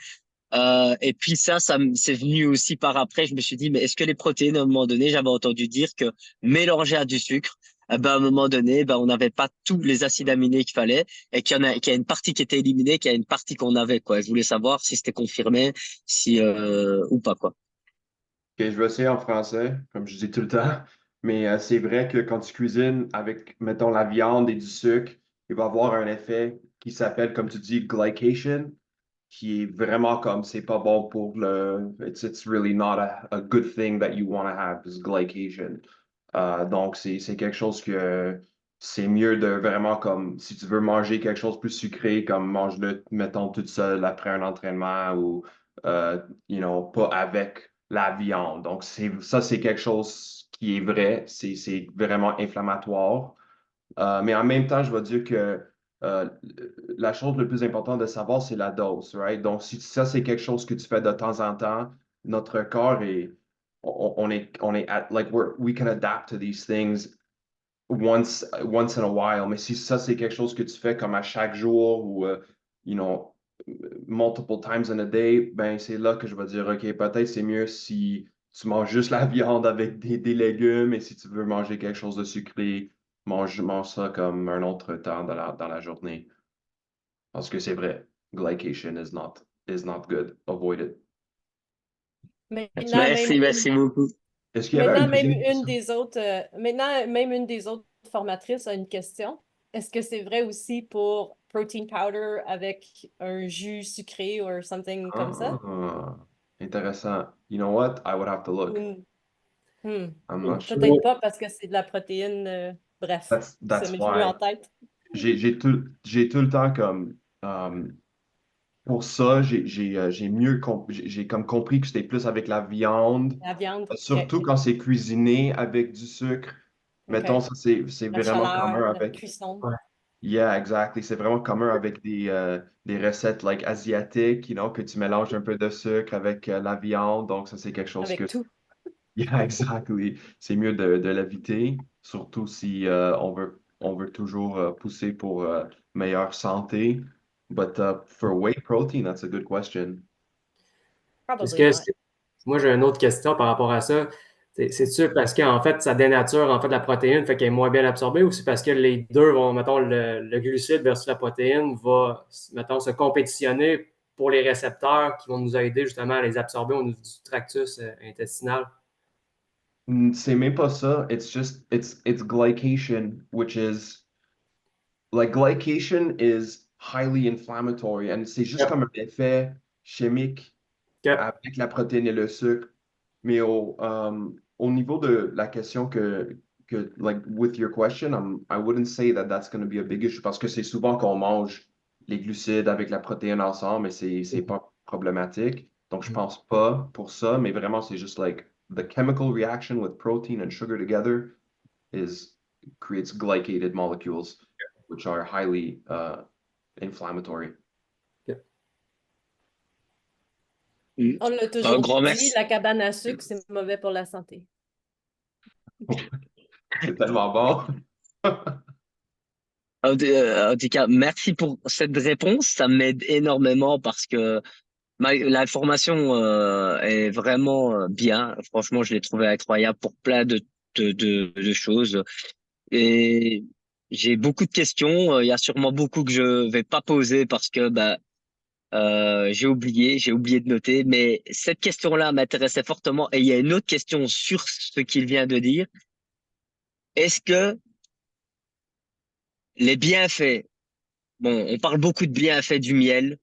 Et puis c'est venu aussi par après. Je me suis dit, mais est-ce que les protéines, à un moment donné, j'avais entendu dire que mélangées à du sucre, ben, à un moment donné, ben, on n'avait pas tous les acides aminés qu'il fallait et qu'il y a une partie qui était éliminée, qu'il y a une partie qu'on avait, quoi. Je voulais savoir si c'était confirmé, si, ou pas, quoi. Ok, je vais essayer en français, comme je dis tout le temps. Mais c'est vrai que quand tu cuisines avec, mettons, la viande et du sucre, il va avoir un effet qui s'appelle, comme tu dis, glycation, qui est vraiment comme c'est pas bon pour le. It's really not a good thing that you want to have, this glycation. Donc, c'est quelque chose c'est mieux de vraiment comme, si tu veux manger quelque chose de plus sucré, comme mange-le, mettons, toute seule après un entraînement ou, pas avec la viande. Donc, ça, c'est quelque chose qui est vrai. C'est vraiment inflammatoire. Mais en même temps, je vais dire que euh, la chose le plus importante de savoir, c'est la dose, right? Donc, si ça, c'est quelque chose que tu fais de temps en temps, notre corps est, on est like, we can adapt to these things once in a while. Mais si ça, c'est quelque chose que tu fais comme à chaque jour ou, you know, multiple times in a day, ben, c'est là que je vais dire, OK, peut-être c'est mieux si tu manges juste la viande avec des légumes et si tu veux manger quelque chose de sucré, mange ça comme un autre temps dans la journée. Parce que c'est vrai, glycation is not good. Avoid it. Maintenant, même Merci beaucoup. Est-ce qu'il y avait une deuxième question? Maintenant, même une des autres formatrices a une question. Est-ce que c'est vrai aussi pour protein powder avec un jus sucré ou something comme ça? Ah, intéressant. You know what? I would have to look. Ou- hmm, I'm not sure. peut-être pas parce que c'est de la protéine, bref, ça That's m'est venu why. en tête. J'ai tout le temps comme pour ça, j'ai j'ai comme compris que c'était plus avec la viande, La viande, OK, surtout quand c'est cuisiné avec du sucre. Mettons, OK. ça c'est La vraiment chaleur, commun la avec. cuisson. Ouais. Yeah, exactly. C'est vraiment commun avec des recettes like asiatiques, que tu mélanges un peu de sucre avec la viande. Donc, ça, c'est quelque chose que. Avec tout. Yeah, exactly. C'est mieux de l'éviter, surtout si on veut toujours pousser pour meilleure santé. But for whey protein, that's a good question. Est-ce Probably que not. moi, j'ai une autre question par rapport à ça. C'est sûr parce qu'en fait, ça dénature en fait la protéine, fait qu'elle est moins bien absorbée, ou c'est parce que les deux vont, mettons, le glucide versus la protéine va, mettons, se compétitionner pour les récepteurs qui vont nous aider justement à les absorber au niveau du tractus intestinal? C'est même pas ça. It's glycation, which is like glycation is highly inflammatory, and c'est juste Yep. comme un effet chimique Yep. avec la protéine et le sucre. Mais au niveau de la question like, with your question, I wouldn't say that that's going to be a big issue parce que c'est souvent qu'on mange les glucides avec la protéine ensemble, mais c'est pas problématique. Donc, je pense pas pour ça, mais vraiment, c'est juste like the chemical reaction with protein and sugar together is creates glycated molecules, which are highly inflammatory. On l'a Un toujours grand dit, merci. la cabane à sucre, c'est mauvais pour la santé. C'est tellement bon. En tout cas, merci pour cette réponse. Ça m'aide énormément parce que l'information est vraiment bien. Franchement, je l'ai trouvé incroyable pour plein de choses. Et j'ai beaucoup de questions. Il y a sûrement beaucoup que je vais pas poser parce que j'ai oublié de noter. Mais cette question-là m'intéressait fortement. Et il y a une autre question sur ce qu'il vient de dire. Est-ce que les bienfaits, bon, on parle beaucoup de bienfaits du miel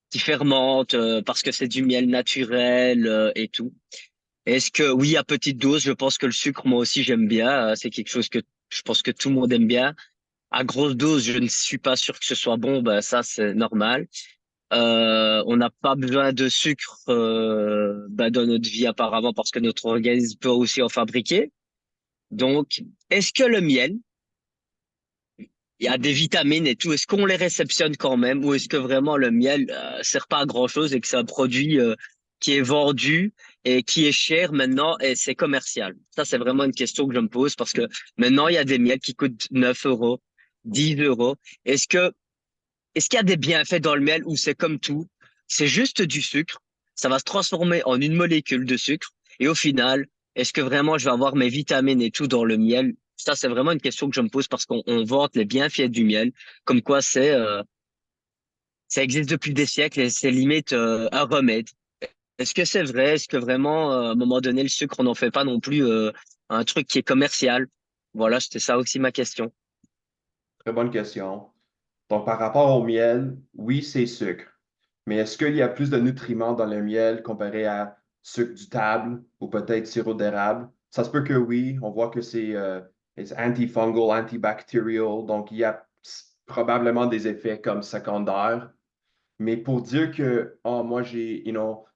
qui fermente parce que c'est du miel naturel et tout. Est-ce que oui, à petite dose, je pense que le sucre, moi aussi, j'aime bien. C'est quelque chose que je pense que tout le monde aime bien. À grosse dose, je ne suis pas sûr que ce soit bon. Ben, ça, c'est normal. On n'a pas besoin de sucre dans notre vie apparemment parce que notre organisme peut aussi en fabriquer. Donc, est-ce que le miel, il y a des vitamines et tout, est-ce qu'on les réceptionne quand même ou est-ce que vraiment le miel sert pas à grand-chose et que c'est un produit qui est vendu et qui est cher maintenant et c'est commercial? Ça, c'est vraiment une question que je me pose parce que maintenant, il y a des miels qui coûtent 9 euros, 10 euros. Est-ce que est-ce qu'il y a des bienfaits dans le miel ou c'est comme tout? C'est juste du sucre. Ça va se transformer en une molécule de sucre. Et au final, est-ce que vraiment je vais avoir mes vitamines et tout dans le miel? Ça, c'est vraiment une question que je me pose parce qu'on vante les bienfaits du miel, comme quoi ça existe depuis des siècles et c'est limite un remède. Est-ce que c'est vrai? Est-ce que vraiment, à un moment donné, le sucre, on n'en fait pas non plus un truc qui est commercial? Voilà, c'était ça aussi ma question. Très bonne question. Donc, par rapport au miel, oui, c'est sucre. Mais est-ce qu'il y a plus de nutriments dans le miel comparé à sucre du table ou peut-être sirop d'érable? Ça se peut que oui. On voit que c'est it's antifungal, antibacterial, donc il y a probablement des effets comme secondaires. Mais pour dire que, oh, moi, j'ai,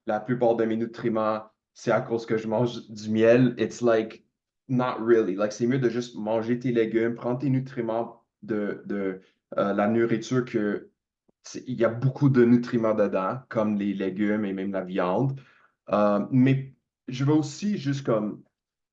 la plupart de mes nutriments, c'est à cause que je mange du miel, it's like, not really. Like, c'est mieux de juste manger tes légumes, prendre tes nutriments de la nourriture il y a beaucoup de nutriments dedans, comme les légumes et même la viande. Mais je veux aussi juste comme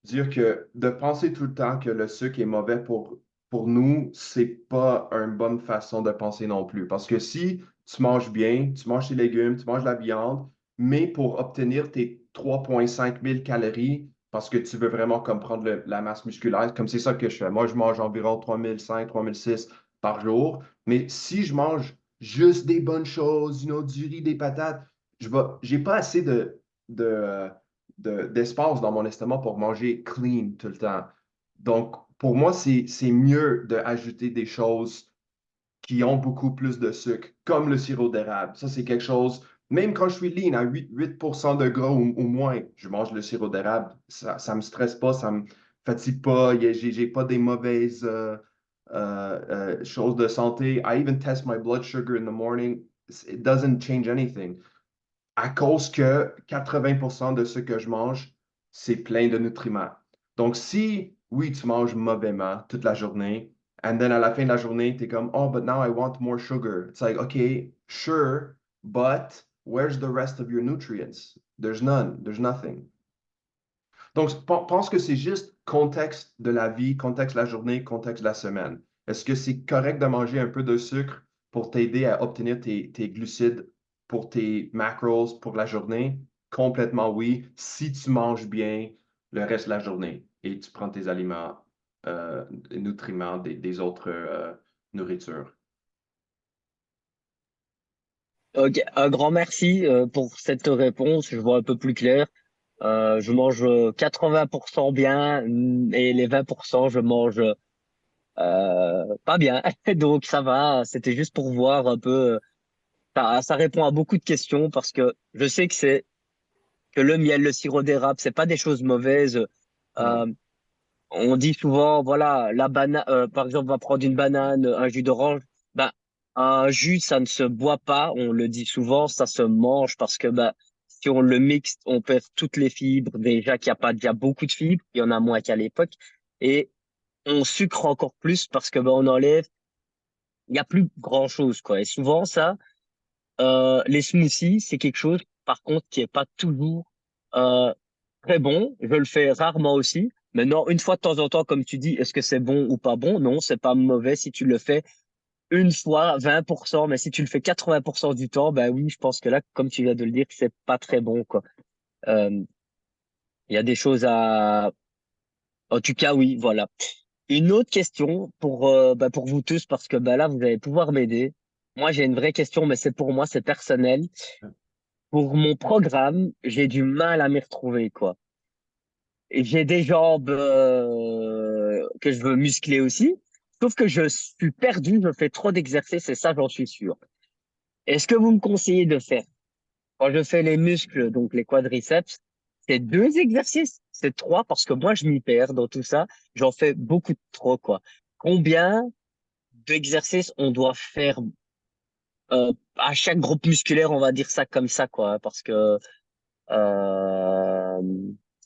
dire que de penser tout le temps que le sucre est mauvais pour nous, c'est pas une bonne façon de penser non plus. Parce que si tu manges bien, tu manges tes légumes, tu manges la viande, mais pour obtenir tes 3,5 mille calories, parce que tu veux vraiment comme prendre la masse musculaire, comme c'est ça que je fais. Moi, je mange environ 3 500, 3 600 par jour. Mais si je mange juste des bonnes choses, du riz, des patates, j'ai pas assez de, d'espace dans mon estomac pour manger clean tout le temps. Donc, pour moi, c'est mieux d'ajouter des choses qui ont beaucoup plus de sucre, comme le sirop d'érable. Ça, c'est quelque chose, même quand je suis lean à 8% de gras ou moins, je mange le sirop d'érable. Ça me stresse pas, ça me fatigue pas, j'ai pas des mauvaises choses de santé. I even test my blood sugar in the morning. It doesn't change anything à cause que 80% de ce que je mange, c'est plein de nutriments. Donc, si, oui, tu manges mauvaisement toute la journée, and then à la fin de la journée, tu es comme, oh, but now I want more sugar. It's like, okay, sure, but where's the rest of your nutrients? There's none, there's nothing. Donc, je pense que c'est juste contexte de la vie, contexte de la journée, contexte de la semaine. Est-ce que c'est correct de manger un peu de sucre pour t'aider à obtenir tes glucides pour tes macros pour la journée? Complètement oui, si tu manges bien le reste de la journée et tu prends tes aliments, nutriments des autres nourritures. Ok, un grand merci pour cette réponse. Je vois un peu plus clair. Je mange 80% bien et les 20% je mange pas bien. Donc ça va. C'était juste pour voir un peu. Ça répond à beaucoup de questions parce que je sais que le miel, le sirop d'érable, c'est pas des choses mauvaises. Non. Euh, on dit souvent, voilà, la banane, par exemple, on va prendre une banane, un jus d'orange. Ben, un jus, ça ne se boit pas. On le dit souvent, ça se mange parce que ben, si on le mixe, on perd toutes les fibres. Déjà qu'il n'y a pas déjà beaucoup de fibres, il y en a moins qu'à l'époque, et on sucre encore plus parce que ben, on enlève. Il n'y a plus grand-chose, quoi. Et souvent, ça. Les smoothies, c'est quelque chose, par contre, qui est pas toujours euh, très bon. Je le fais rarement aussi. Maintenant, une fois de temps en temps, comme tu dis, est-ce que c'est bon ou pas bon? Non, c'est pas mauvais si tu le fais une fois, 20%, mais si tu le fais 80% du temps, ben oui, je pense que là, comme tu viens de le dire, c'est pas très bon, quoi. Euh, Il y a des choses à... En tout cas, oui, voilà. Une autre question pour vous tous, parce que ben là, vous allez pouvoir m'aider. Moi, j'ai une vraie question, mais c'est pour moi, c'est personnel. Pour mon programme, j'ai du mal à m'y retrouver, quoi. Et j'ai des jambes que je veux muscler aussi, sauf que je suis perdu, je fais trop d'exercices et ça, j'en suis sûr. Est-ce que vous me conseillez de faire, quand je fais les muscles, donc les quadriceps, c'est 2 exercices, c'est 3 parce que moi, je m'y perds dans tout ça. J'en fais beaucoup trop, quoi. Combien d'exercices on doit faire à chaque groupe musculaire, on va dire ça comme ça, quoi, parce que Euh,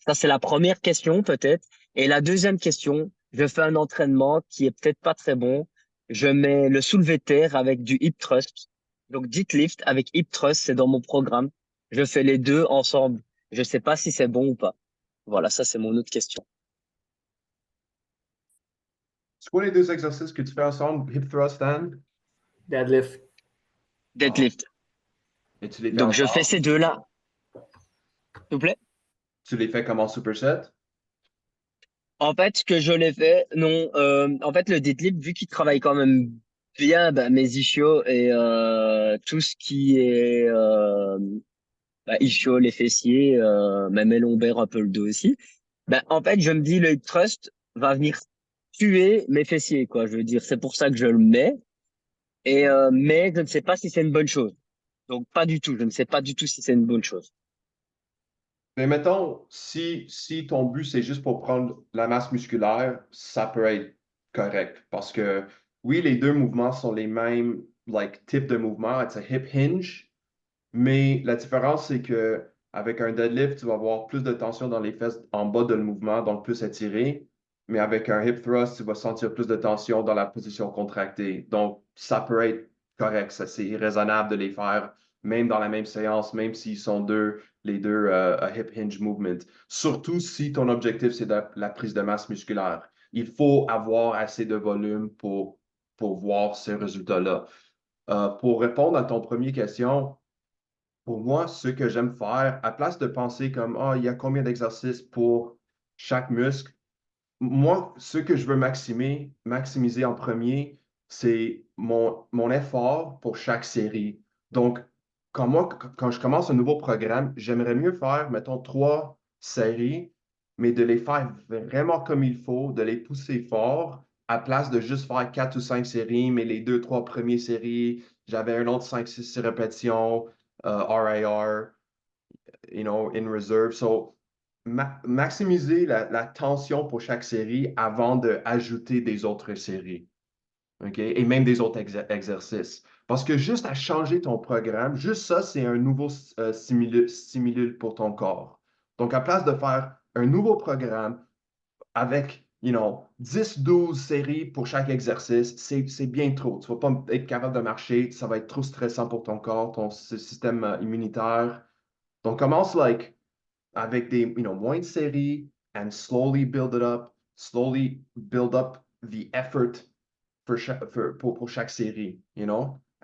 ça, c'est la première question, peut-être. Et la deuxième question, je fais un entraînement qui est peut-être pas très bon. Je mets le soulevé de terre avec du hip thrust. Donc, deadlift avec hip thrust, c'est dans mon programme. Je fais les deux ensemble. Je sais pas si c'est bon ou pas. Voilà, ça, c'est mon autre question. C'est quoi les deux exercices que tu fais ensemble, hip thrust and? Deadlift. Ah. Deadlift. Et tu les fais Donc, je fais ensemble? ces deux-là. S'il vous plaît. Tu les fais comme en superset? En fait, ce que je l'ai fait, non. En fait, le deadlift, vu qu'il travaille quand même bien bah, mes ischios et tout ce qui est ischios, les fessiers, même les lombaires, un peu le dos aussi. Ben, en fait, je me dis, le hip thrust va venir tuer mes fessiers, quoi. Je veux dire, c'est pour ça que je le mets. Et mais je ne sais pas si c'est une bonne chose. Donc, pas du tout. Je ne sais pas du tout si c'est une bonne chose. Mais mettons, si ton but, c'est juste pour prendre la masse musculaire, ça peut être correct. Parce que oui, les deux mouvements sont les mêmes types de mouvements. It's a hip hinge. Mais la différence, c'est que avec un deadlift, tu vas avoir plus de tension dans les fesses en bas de le mouvement, donc plus étiré. Mais avec un hip thrust, tu vas sentir plus de tension dans la position contractée. Donc, ça peut être correct. C'est raisonnable de les faire, même dans la même séance, même s'ils sont les deux a hip hinge movement. Surtout si ton objectif, c'est la prise de masse musculaire. Il faut avoir assez de volume pour voir ces résultats-là. Pour répondre à ton première question, pour moi, ce que j'aime faire, à place de penser comme, ah, il y a combien d'exercices pour chaque muscle, moi, ce que je veux maximiser en premier, c'est mon effort pour chaque série. Donc, quand je commence un nouveau programme, j'aimerais mieux faire, mettons, 3 séries, mais de les faire vraiment comme il faut, de les pousser fort, à place de juste faire 4 ou 5 séries, mais les 2, 3 premières séries, j'avais un autre 5, 6 répétitions, RIR, in reserve. So, maximiser la tension pour chaque série avant d'ajouter des autres séries. OK? Et même des autres exercices. Parce que juste à changer ton programme, juste ça, c'est un nouveau stimulus pour ton corps. Donc, à place de faire un nouveau programme avec, 10, 12 séries pour chaque exercice, c'est bien trop. Tu ne vas pas être capable de marcher, ça va être trop stressant pour ton corps, ton système immunitaire. Donc, commence avec moins de séries and slowly build it up, slowly build up the effort pour chaque série,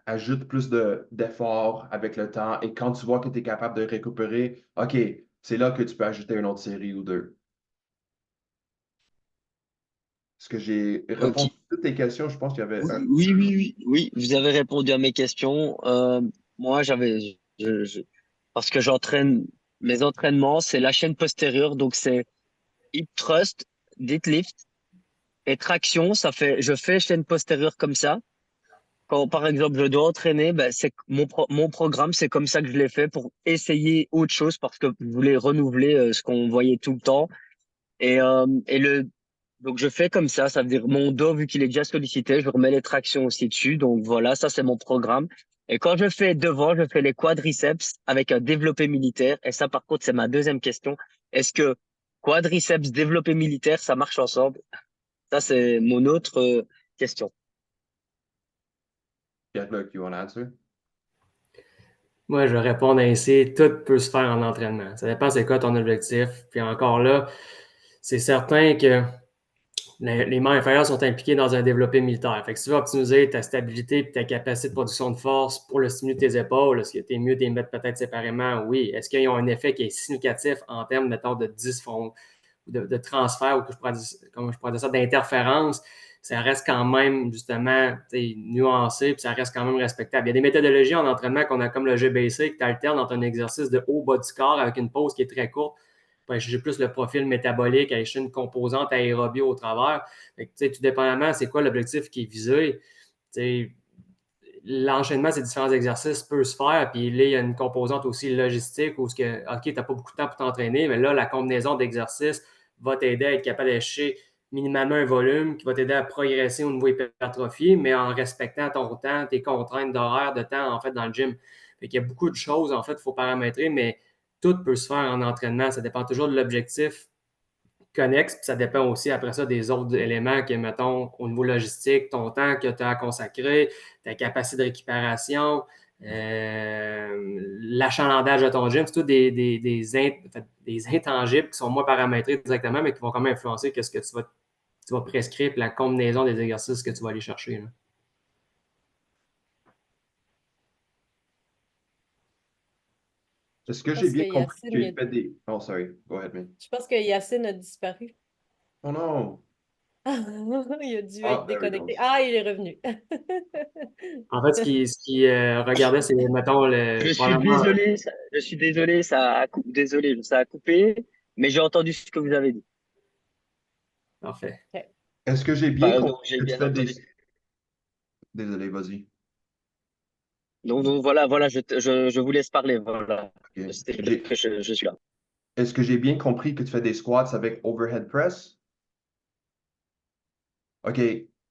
Ajoute plus d'efforts avec le temps et quand tu vois que tu es capable de récupérer, OK, c'est là que tu peux ajouter une autre série ou deux. Est-ce que j'ai Ok. répondu à toutes tes questions? Je pense qu'il y avait Oui, oui, oui, oui, oui, vous avez répondu à mes questions. Moi, parce que j'entraîne, mes entraînements, c'est la chaîne postérieure, donc c'est hip thrust, deadlift et traction. Je fais chaîne postérieure comme ça. Quand, par exemple, je dois entraîner, ben, mon programme, c'est comme ça que je l'ai fait pour essayer autre chose parce que je voulais renouveler ce qu'on voyait tout le temps. Donc je fais comme ça veut dire mon dos, vu qu'il est déjà sollicité, je remets les tractions aussi dessus. Donc voilà, ça c'est mon programme. Et quand je fais devant, je fais les quadriceps avec un développé militaire. Et ça, par contre, c'est ma deuxième question. Est-ce que quadriceps, développé militaire, ça marche ensemble? Ça, c'est mon autre question. Pierre-Luc, you want to answer? Moi, je vais répondre ainsi, tout peut se faire en entraînement. Ça dépend c'est quoi ton objectif. Puis encore là, c'est certain que les membres inférieurs sont impliqués dans un développé militaire. Fait que si tu veux optimiser ta stabilité et ta capacité de production de force pour le stimuler de tes épaules, est-ce que tu es mieux de les mettre peut-être séparément? Oui. Est-ce qu'ils ont un effet qui est significatif en termes, mettons, de transfert ou comme je pourrais dire ça, d'interférence? Ça reste quand même, justement, nuancé, puis ça reste quand même respectable. Il y a des méthodologies en entraînement qu'on a comme le GBC, que tu alternes entre un exercice de haut bas du corps avec une pause qui est très courte. J'ai plus le profil métabolique, aller chercher une composante aérobie au travers. Fait que, tout dépendamment, c'est quoi l'objectif qui est visé. L'enchaînement de ces différents exercices peut se faire. Puis là, il y a une composante aussi logistique où, OK, tu n'as pas beaucoup de temps pour t'entraîner, mais là, la combinaison d'exercices va t'aider à être capable d'aller chercher minimalement un volume qui va t'aider à progresser au niveau hypertrophie, mais en respectant ton temps, tes contraintes d'horaire, de temps, en fait, dans le gym. Fait qu'il y a beaucoup de choses, en fait, qu'il faut paramétrer, mais tout peut se faire en entraînement. Ça dépend toujours de l'objectif connexe, puis ça dépend aussi après ça des autres éléments que, mettons, au niveau logistique, ton temps que tu as à consacrer, ta capacité de récupération, l'achalandage de ton gym, c'est tout des intangibles qui sont moins paramétrés directement, mais qui vont quand même influencer ce que tu vas prescrire, puis la combinaison des exercices que tu vas aller chercher. Là. Est-ce Je que j'ai pense que bien compris que Yacine, tu fais des... Oh, sorry. Go ahead, man. je pense que Yacine a disparu. Oh non! Il a dû Ah, être there we go. déconnecté. Ah, il est revenu. En fait, ce qu'il regardait, c'est, mettons, probablement. Je suis désolé, désolé, ça a coupé, mais j'ai entendu ce que vous avez dit. Parfait. Est-ce que j'ai bien Enfin, donc, compris j'ai que tu bien fais entendu. Désolé, vas-y. Donc voilà, je vous laisse parler. Voilà. OK. Je suis là. est-ce que j'ai bien compris que tu fais des squats avec overhead press? OK.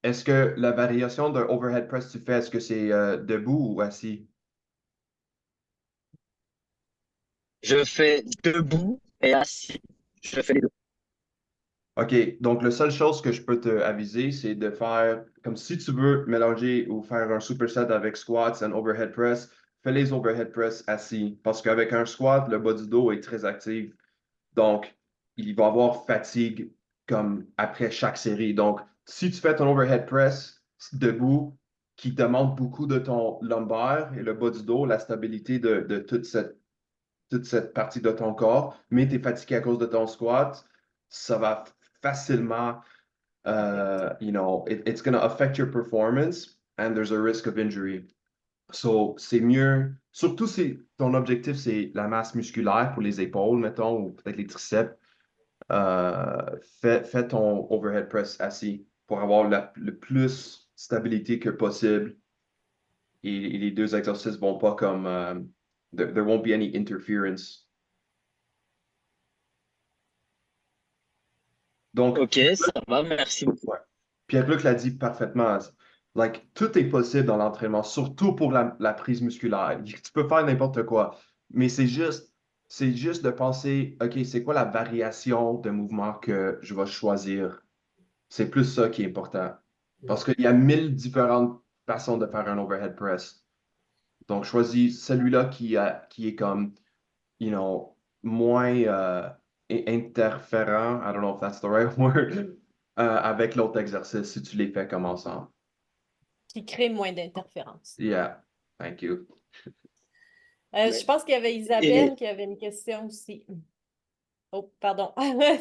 Est-ce que la variation d'un overhead press que tu fais, est-ce que c'est debout ou assis? Je fais debout et assis. Je fais les deux. OK. Donc, la seule chose que je peux te aviser, c'est de faire, comme si tu veux mélanger ou faire un superset avec squats et overhead press, fais les overhead press assis. Parce qu'avec un squat, le bas du dos est très actif. Donc, il va y avoir fatigue comme après chaque série. Donc, si tu fais ton overhead press debout, qui demande beaucoup de ton lombaire et le bas du dos, la stabilité de toute cette partie de ton corps, mais tu es fatigué à cause de ton squat, ça va facilement, it's going to affect your performance and there's a risk of injury. So, c'est mieux, surtout si ton objectif, c'est la masse musculaire pour les épaules, mettons, ou peut-être les triceps, fais ton overhead press assis pour avoir le plus stabilité que possible. Et les deux exercices vont pas comme, there won't be any interference. Donc, Ok, ça va, merci beaucoup. ouais. Pierre-Luc l'a dit parfaitement. Like, tout est possible dans l'entraînement, surtout pour la prise musculaire. Tu peux faire n'importe quoi, mais c'est juste de penser, OK, c'est quoi la variation de mouvement que je vais choisir? C'est plus ça qui est important. Parce qu'il y a 1000 différentes façons de faire un overhead press. Donc, choisis celui-là qui est comme, moins interférent, I don't know if that's the right word, avec l'autre exercice si tu les fais comme ensemble. Qui crée moins d'interférences. Yeah, thank you. Je pense qu'il y avait Et Isabelle qui avait une question aussi. Oh, pardon.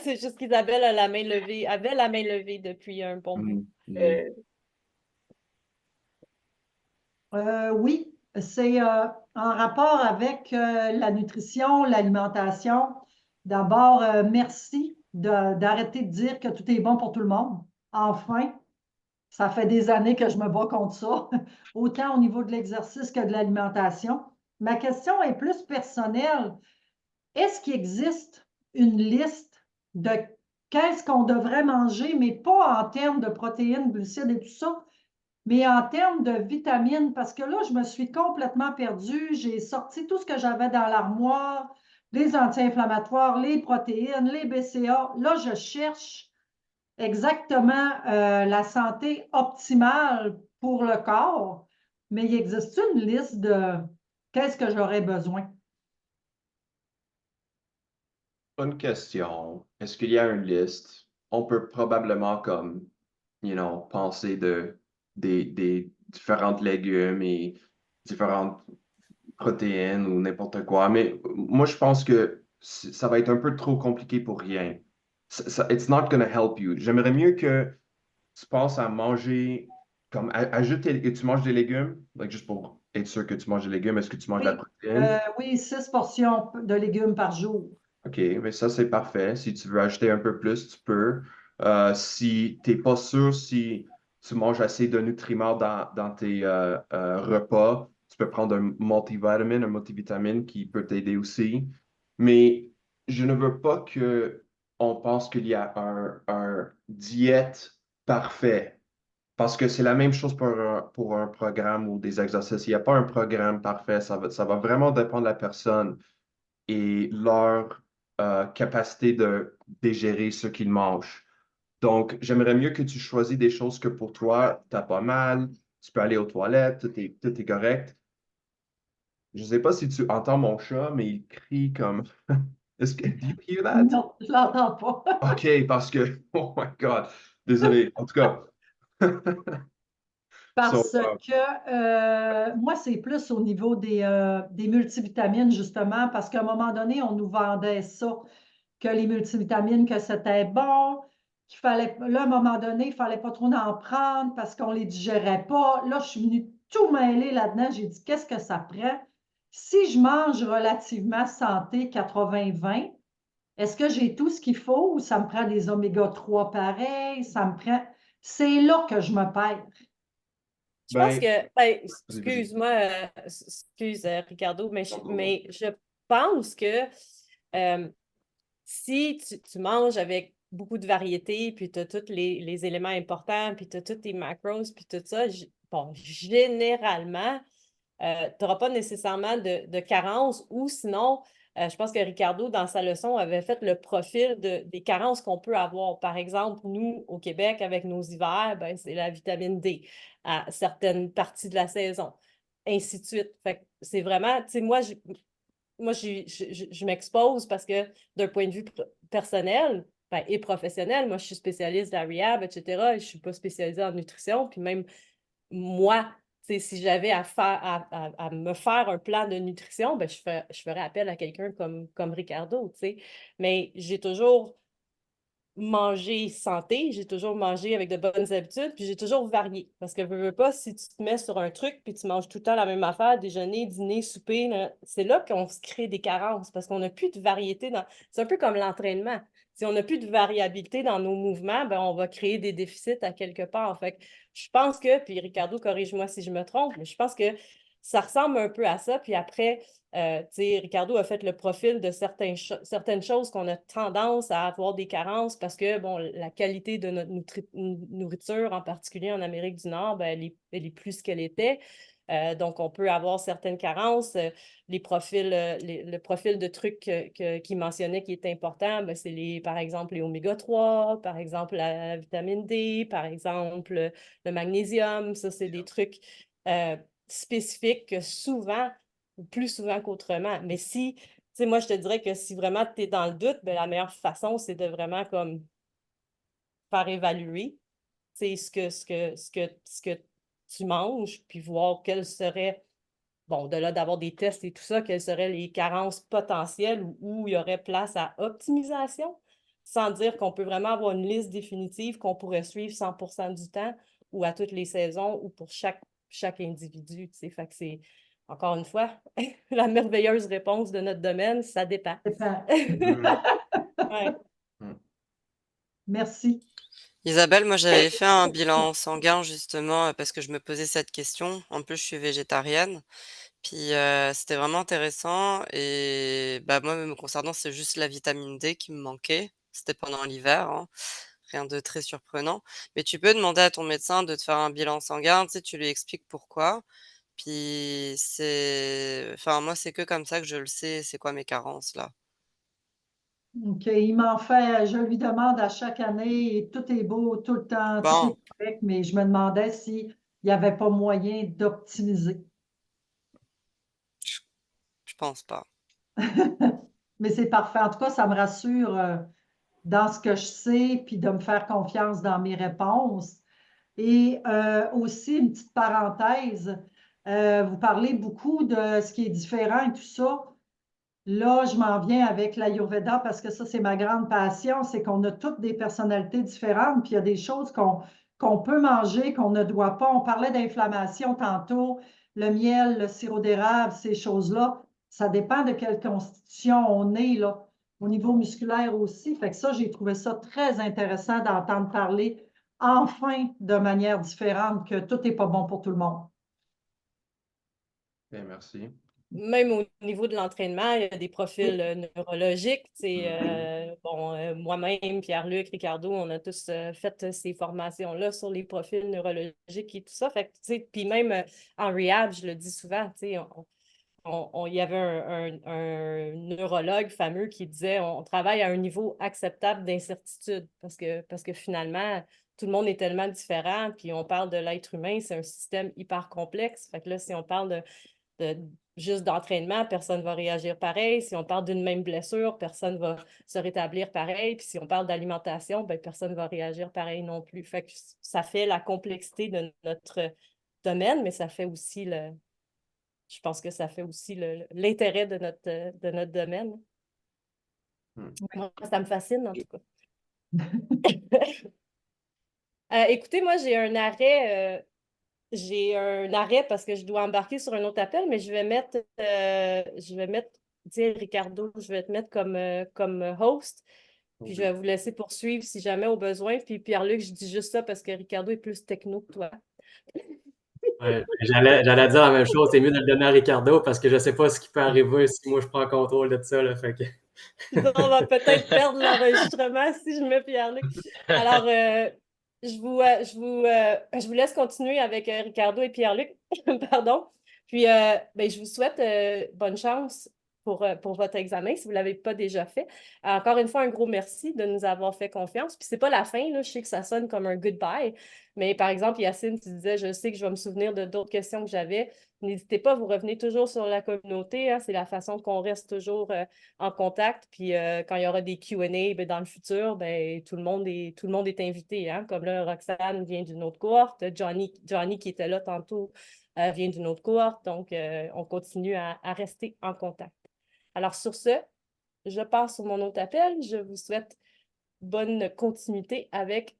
C'est juste qu'Isabelle a la main levée, avait la main levée depuis un bon bout. Oui, c'est en rapport avec la nutrition, l'alimentation. D'abord, merci d'arrêter de dire que tout est bon pour tout le monde. Enfin, ça fait des années que je me bats contre ça, autant au niveau de l'exercice que de l'alimentation. Ma question est plus personnelle. Est-ce qu'il existe une liste de qu'est-ce qu'on devrait manger, mais pas en termes de protéines, glucides et tout ça, mais en termes de vitamines, parce que là, je me suis complètement perdue. J'ai sorti tout ce que j'avais dans l'armoire, les anti-inflammatoires, les protéines, les BCA. Là, je cherche exactement la santé optimale pour le corps, mais il existe une liste de qu'est-ce que j'aurais besoin? Bonne question. Est-ce qu'il y a une liste? On peut probablement comme, penser des différentes légumes et différentes protéines ou n'importe quoi. Mais moi, je pense que ça va être un peu trop compliqué pour rien. It's not gonna help you. J'aimerais mieux que tu penses à manger, comme, ajoute, et tu manges des légumes, like, juste pour être sûr que tu manges des légumes, est-ce que tu manges de la Oui, protéine? oui, 6 portions de légumes par jour. OK, mais ça, c'est parfait. Si tu veux acheter un peu plus, tu peux. Si tu n'es pas sûr si tu manges assez de nutriments dans tes repas, tu peux prendre un multivitamine, un multivitamine qui peut t'aider aussi. Mais je ne veux pas que on pense qu'il y a un diète parfait. Parce que c'est la même chose pour un programme ou des exercices. Il n'y a pas un programme parfait. Ça va vraiment dépendre de la personne et leur capacité de digérer ce qu'ils mangent. Donc, j'aimerais mieux que tu choisis des choses que pour toi, tu n'as pas mal, tu peux aller aux toilettes, tout est correct. Je ne sais pas si tu entends mon chat, mais il crie comme... Est-ce que... Do you hear that? Non, je ne l'entends pas. OK, parce que... Oh my God. Désolé. En tout cas... So, Parce que moi, c'est plus au niveau des multivitamines, justement, parce qu'à un moment donné, on nous vendait ça, que les multivitamines, que c'était bon, qu'il fallait, là, à un moment donné, il ne fallait pas trop en prendre parce qu'on ne les digérait pas. Là, je suis venue tout mêler là-dedans. J'ai dit, qu'est-ce que ça prend? Si je mange relativement santé 80-20, est-ce que j'ai tout ce qu'il faut ou ça me prend des oméga 3 pareils? Ça me prend... C'est là que je me perds. Je pense ben, que, vas-y. excuse-moi, excuse Ricardo, mais je pense que Si tu manges avec beaucoup de variété, puis tu as tous les éléments importants, puis tu as tous tes macros, puis tout ça, bon, généralement, tu n'auras pas nécessairement de carence ou sinon, je pense que Ricardo, dans sa leçon, avait fait le profil des carences qu'on peut avoir. Par exemple, nous, au Québec, avec nos hivers, ben, c'est la vitamine D à certaines parties de la saison, ainsi de suite. Fait que c'est vraiment, tu sais, je m'expose parce que d'un point de vue personnel ben, et professionnel, moi, je suis spécialiste de la rehab, etc. Et je ne suis pas spécialisée en nutrition. Puis même moi, si j'avais à me faire un plan de nutrition, ben, je ferais appel à quelqu'un comme Ricardo. Mais j'ai toujours mangé santé, j'ai toujours mangé avec de bonnes habitudes, puis j'ai toujours varié. Parce que veux pas, si tu te mets sur un truc, puis tu manges tout le temps la même affaire, déjeuner, dîner, souper, là, c'est là qu'on se crée des carences, parce qu'on n'a plus de variété dans. C'est un peu comme l'entraînement. Si on n'a plus de variabilité dans nos mouvements, ben, on va créer des déficits à quelque part. Fait que je pense que, puis Ricardo, corrige-moi si je me trompe, mais je pense que ça ressemble un peu à ça. Puis après, Ricardo a fait le profil de certaines choses qu'on a tendance à avoir des carences parce que, bon, la qualité de notre nourriture, en particulier en Amérique du Nord, ben, elle est plus qu'elle était. Donc, on peut avoir certaines carences. Les profils, le profil de trucs qu'il mentionnait qui est important, ben, c'est par exemple les oméga-3, par exemple la vitamine D, par exemple le magnésium. Ça, c'est des trucs spécifiques que souvent, ou plus souvent qu'autrement. Mais si, tu sais, moi, je te dirais que si vraiment tu es dans le doute, ben, la meilleure façon, c'est de vraiment comme faire évaluer, tu sais, ce que tu manges, puis voir quelles seraient, bon, de là d'avoir des tests et tout ça, quelles seraient les carences potentielles ou où il y aurait place à optimisation, sans dire qu'on peut vraiment avoir une liste définitive qu'on pourrait suivre 100% du temps ou à toutes les saisons ou pour chaque individu, tu sais. Fait que c'est, encore une fois, la merveilleuse réponse de notre domaine, ça dépend. Ouais. Merci. Isabelle, moi j'avais fait un bilan sanguin justement parce que je me posais cette question. En plus, je suis végétarienne. Puis c'était vraiment intéressant. Et bah, moi, me concernant, c'est juste la vitamine D qui me manquait. C'était pendant l'hiver, hein, rien de très surprenant. Mais tu peux demander à ton médecin de te faire un bilan sanguin, tu sais, tu lui expliques pourquoi. Puis enfin, moi, c'est que comme ça que je le sais, c'est quoi mes carences là. OK, il m'en fait, je lui demande à chaque année et tout est beau tout le temps, tout est Bon, correct, mais je me demandais s'il n'y avait pas moyen d'optimiser. je pense pas. Mais c'est parfait. En tout cas, ça me rassure dans ce que je sais, puis de me faire confiance dans mes réponses. Et aussi, une petite parenthèse, vous parlez beaucoup de ce qui est différent et tout ça. Là, je m'en viens avec l'Ayurveda parce que ça, c'est ma grande passion, c'est qu'on a toutes des personnalités différentes, puis il y a des choses qu'on peut manger, qu'on ne doit pas. On parlait d'inflammation tantôt, le miel, le sirop d'érable, ces choses-là, ça dépend de quelle constitution on est, là, au niveau musculaire aussi. Fait que ça, j'ai trouvé ça très intéressant d'entendre parler enfin de manière différente, que tout n'est pas bon pour tout le monde. Bien, merci. Même au niveau de l'entraînement, il y a des profils neurologiques. Bon, moi-même, Pierre-Luc, Ricardo, on a tous fait ces formations-là sur les profils neurologiques et tout ça. Fait que, puis même en rehab, je le dis souvent, il y avait un neurologue fameux qui disait on travaille à un niveau acceptable d'incertitude parce que finalement, tout le monde est tellement différent. Puis on parle de l'être humain, c'est un système hyper complexe. Fait que là, si on parle juste d'entraînement, personne ne va réagir pareil. Si on parle d'une même blessure, personne ne va se rétablir pareil. Puis si on parle d'alimentation, ben, personne ne va réagir pareil non plus. Fait que ça fait la complexité de notre domaine, mais ça fait aussi je pense que ça fait aussi l'intérêt de notre domaine. Moi, ça me fascine, en tout cas. Écoutez, moi, j'ai un arrêt parce que je dois embarquer sur un autre appel, mais je vais mettre, tiens, Ricardo, je vais te mettre comme host, puis je vais vous laisser poursuivre si jamais au besoin. Puis Pierre-Luc, je dis juste ça parce que Ricardo est plus techno que toi. Ouais, j'allais dire la même chose. C'est mieux de le donner à Ricardo parce que je ne sais pas ce qui peut arriver si moi je prends contrôle de ça. Là, fait que On va peut-être perdre l'enregistrement si je mets Pierre-Luc. Alors, je vous laisse continuer avec Ricardo et Pierre-Luc. Pardon. Puis, ben, je vous souhaite bonne chance pour votre examen si vous ne l'avez pas déjà fait. Encore une fois, un gros merci de nous avoir fait confiance. Puis, c'est pas la fin, là. Je sais que ça sonne comme un goodbye. Mais par exemple, Yacine, tu disais, je sais que je vais me souvenir de d'autres questions que j'avais. N'hésitez pas, vous revenez toujours sur la communauté. Hein. C'est la façon qu'on reste toujours en contact. Puis quand il y aura des Q&A ben, dans le futur, ben, tout le monde est invité. Hein? Comme là, Roxane vient d'une autre cohorte. Johnny qui était là tantôt vient d'une autre cohorte. Donc, on continue à rester en contact. Alors, sur ce, je passe sur mon autre appel. Je vous souhaite bonne continuité avec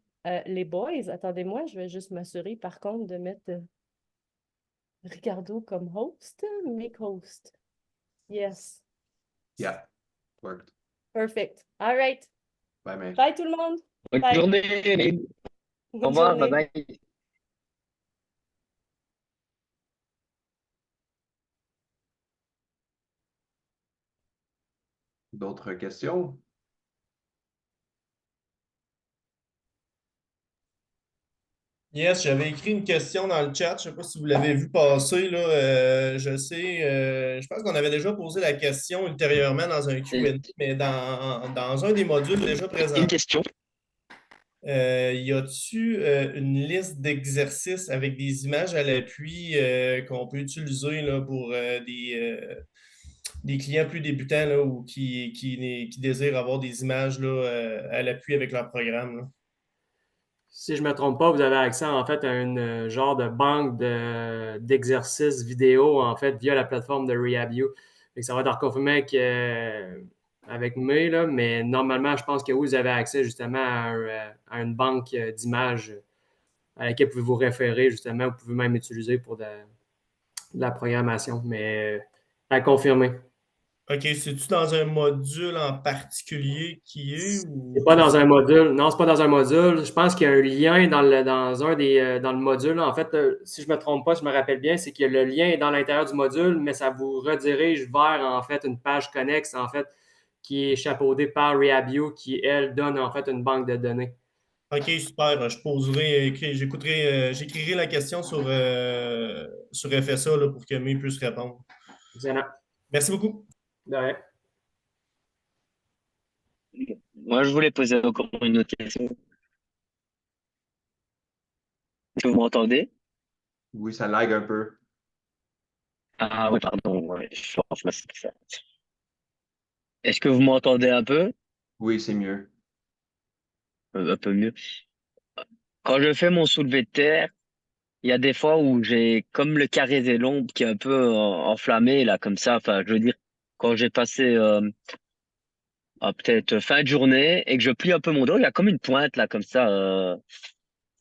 les boys. Attendez-moi, je vais juste m'assurer, par contre, de mettre Ricardo comme host. Make host. Yes. Yeah, worked. Perfect. All right. Bye, man. Bye tout le monde. Bonne Bye. journée. Au Bonne revoir. journée. Bye bye. D'autres questions? Yes, j'avais écrit une question dans le chat. Je ne sais pas si vous l'avez vu passer, là. Je pense qu'on avait déjà posé la question ultérieurement dans un Q&A, mais dans un des modules déjà présents, Une question. y a-tu une liste d'exercices avec des images à l'appui qu'on peut utiliser là, pour des clients plus débutants là, ou qui désirent avoir des images là, à l'appui avec leur programme, là? Si je ne me trompe pas, vous avez accès en fait à une genre de banque d'exercices vidéo en fait via la plateforme de Rehabio. Fait que ça va être reconfirmé avec May, là, mais normalement, je pense que oui, vous avez accès justement à une banque d'images à laquelle vous pouvez vous référer justement, vous pouvez même utiliser pour de la programmation, mais à confirmer. OK, c'est-tu dans un module en particulier qui est C'est ou pas dans un module. Non, c'est pas dans un module. Je pense qu'il y a un lien dans un dans le module. En fait, si je me trompe pas, je me rappelle bien, c'est que le lien est dans l'intérieur du module, mais ça vous redirige vers en fait une page connexe en fait qui est chapeaudée par Rehabio qui elle donne en fait une banque de données. OK, super. Je poserai, j'écrirai la question sur FSA là, pour que May puisse répondre. Excellent. Merci beaucoup. De rien. Moi, je voulais poser encore une autre question. Est-ce que vous m'entendez? Oui, ça lag un peu. Ah oui, pardon. Ouais, je suis en face de ça. Est-ce que vous m'entendez un peu? Oui, c'est mieux. Un peu mieux. Quand je fais mon soulevé de terre, il y a des fois où j'ai comme le carré des lombes qui est un peu enflammé, là, comme ça. Enfin, je veux dire, quand j'ai passé peut-être fin de journée et que je plie un peu mon dos, il y a comme une pointe, là, comme ça.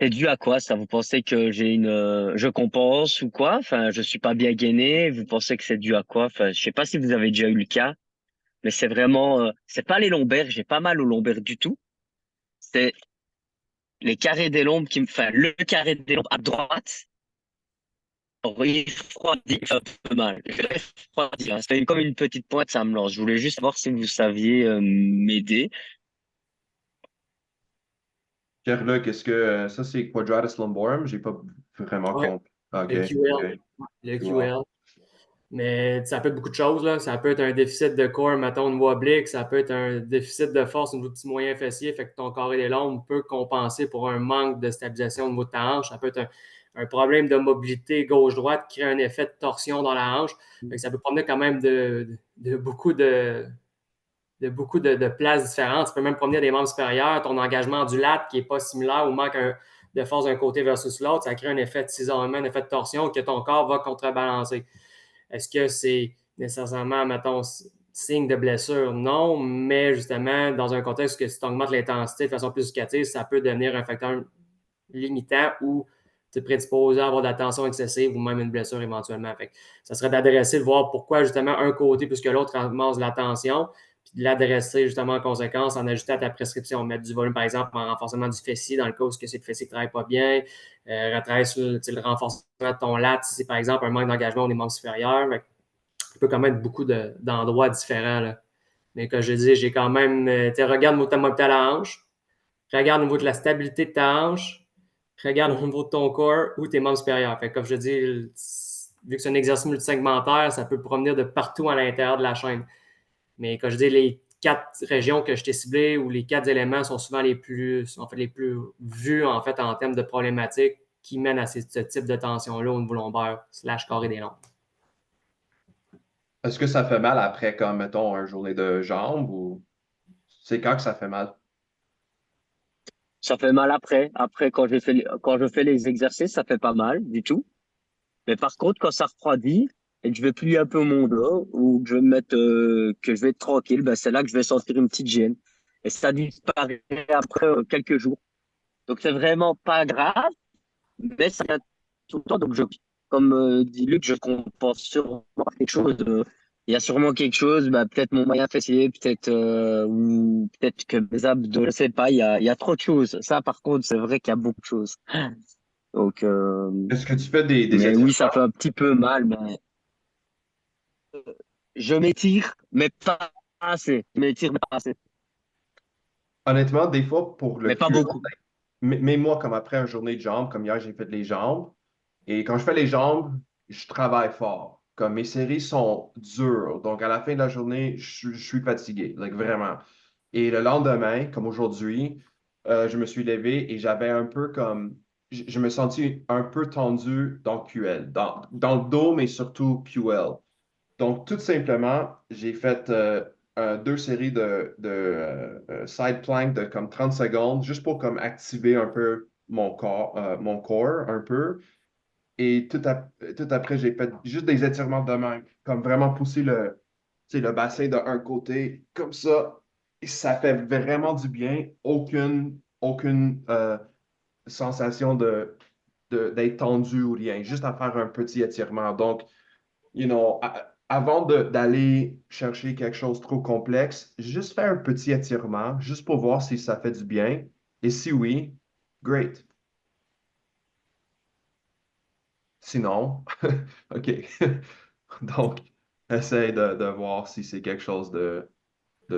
C'est dû à quoi, ça? Vous pensez que j'ai je compense ou quoi? Enfin, je suis pas bien gainé. Vous pensez que c'est dû à quoi? Enfin, je sais pas si vous avez déjà eu le cas, mais c'est vraiment, c'est pas les lombaires. J'ai pas mal aux lombaires du tout. C'est les carrés des lombes enfin, le carré des lombes à droite. Refroidi un peu mal. Je refroidi, hein. Ça fait comme une petite pointe, ça me lance. Je voulais juste voir si vous saviez m'aider. Pierre-Luc, est-ce que ça, c'est quadratus lumborum? J'ai pas vraiment Ouais. compris. OK, Le QL. OK. Le Wow. QL. Mais ça peut être beaucoup de choses, là. Ça peut être un déficit de corps, mettons, au niveau oblique. Ça peut être un déficit de force au niveau du petit moyen fessier. Fait que ton carré des lombes peut compenser pour un manque de stabilisation au niveau de ta hanche. Ça peut être un problème de mobilité gauche-droite qui crée un effet de torsion dans la hanche. Fait que ça peut promener quand même de beaucoup de places différentes. Tu peux même promener des membres supérieurs. Ton engagement du lat qui n'est pas similaire ou manque de force d'un côté versus l'autre, ça crée un effet de cisaillement, un effet de torsion que ton corps va contrebalancer. Est-ce que c'est nécessairement, mettons, signe de blessure? Non, mais justement, dans un contexte que si tu augmentes l'intensité de façon plus significative, ça peut devenir un facteur limitant ou tu es prédisposé à avoir de la tension excessive ou même une blessure éventuellement. Fait que ça serait d'adresser, de voir pourquoi justement un côté plus que l'autre ramasse de la tension, puis de l'adresser justement en conséquence en ajustant à ta prescription. Mettre du volume, par exemple, en renforcement du fessier dans le cas où c'est le fessier ne travaille pas bien, retravailler sur le renforcement de ton lat si c'est par exemple un manque d'engagement au des membres supérieurs. Il peut quand même être beaucoup d'endroits différents. Là. Mais comme je dis, j'ai quand même, regarde ta mobilité à la hanche, regarde au niveau de la stabilité de ta hanche, regarde au niveau de ton corps ou tes membres supérieurs. Fait que, comme je dis, vu que c'est un exercice multisegmentaire, ça peut provenir de partout à l'intérieur de la chaîne. Mais comme je dis, les 4 régions que je t'ai ciblées ou les 4 éléments sont souvent les plus vus en fait en termes de problématiques qui mènent à ce type de tension-là au niveau lombaire / carré des lombes. Est-ce que ça fait mal après, comme, mettons, une journée de jambes ou c'est quand que ça fait mal? Ça fait mal après. Après, quand je fais les exercices, ça fait pas mal du tout. Mais par contre, quand ça refroidit et que je vais plier un peu mon dos ou que je vais me mettre, que je vais être tranquille, ben, c'est là que je vais sentir une petite gêne. Et ça disparaît après quelques jours. Donc, c'est vraiment pas grave, mais ça vient tout le temps. Donc, comme dit Luc, je compense sûrement quelque chose. Il y a sûrement quelque chose, bah, peut-être mon moyen fessier, peut-être ou peut-être que mes abdos, je sais pas. Il y a trop de choses. Ça, par contre, c'est vrai qu'il y a beaucoup de choses. Donc, Est-ce que tu fais des mais oui, ça étirements? fait un petit peu mal. Mais je m'étire, mais pas assez. Je m'étire, mais pas assez. Honnêtement, des fois, pour le Mais pas cul, beaucoup. mais moi, comme après une journée de jambes, comme hier, j'ai fait les jambes. Et quand je fais les jambes, je travaille fort. Comme mes séries sont dures. Donc, à la fin de la journée, je suis fatigué. Like, vraiment. Et le lendemain, comme aujourd'hui, je me suis levé et j'avais un peu comme. Je me sentis un peu tendu dans le QL, dans le dos, mais surtout QL. Donc, tout simplement, j'ai fait 2 séries de side plank de comme 30 secondes, juste pour comme activer un peu mon corps un peu. Et tout après, j'ai fait juste des étirements de même, comme vraiment pousser le bassin d'un côté, comme ça. Et ça fait vraiment du bien. Aucune sensation d'être tendu ou rien. Juste à faire un petit étirement. Donc, avant d'aller chercher quelque chose de trop complexe, juste faire un petit étirement, juste pour voir si ça fait du bien. Et si oui, great. Sinon, OK. Donc, essaye de voir si c'est quelque chose de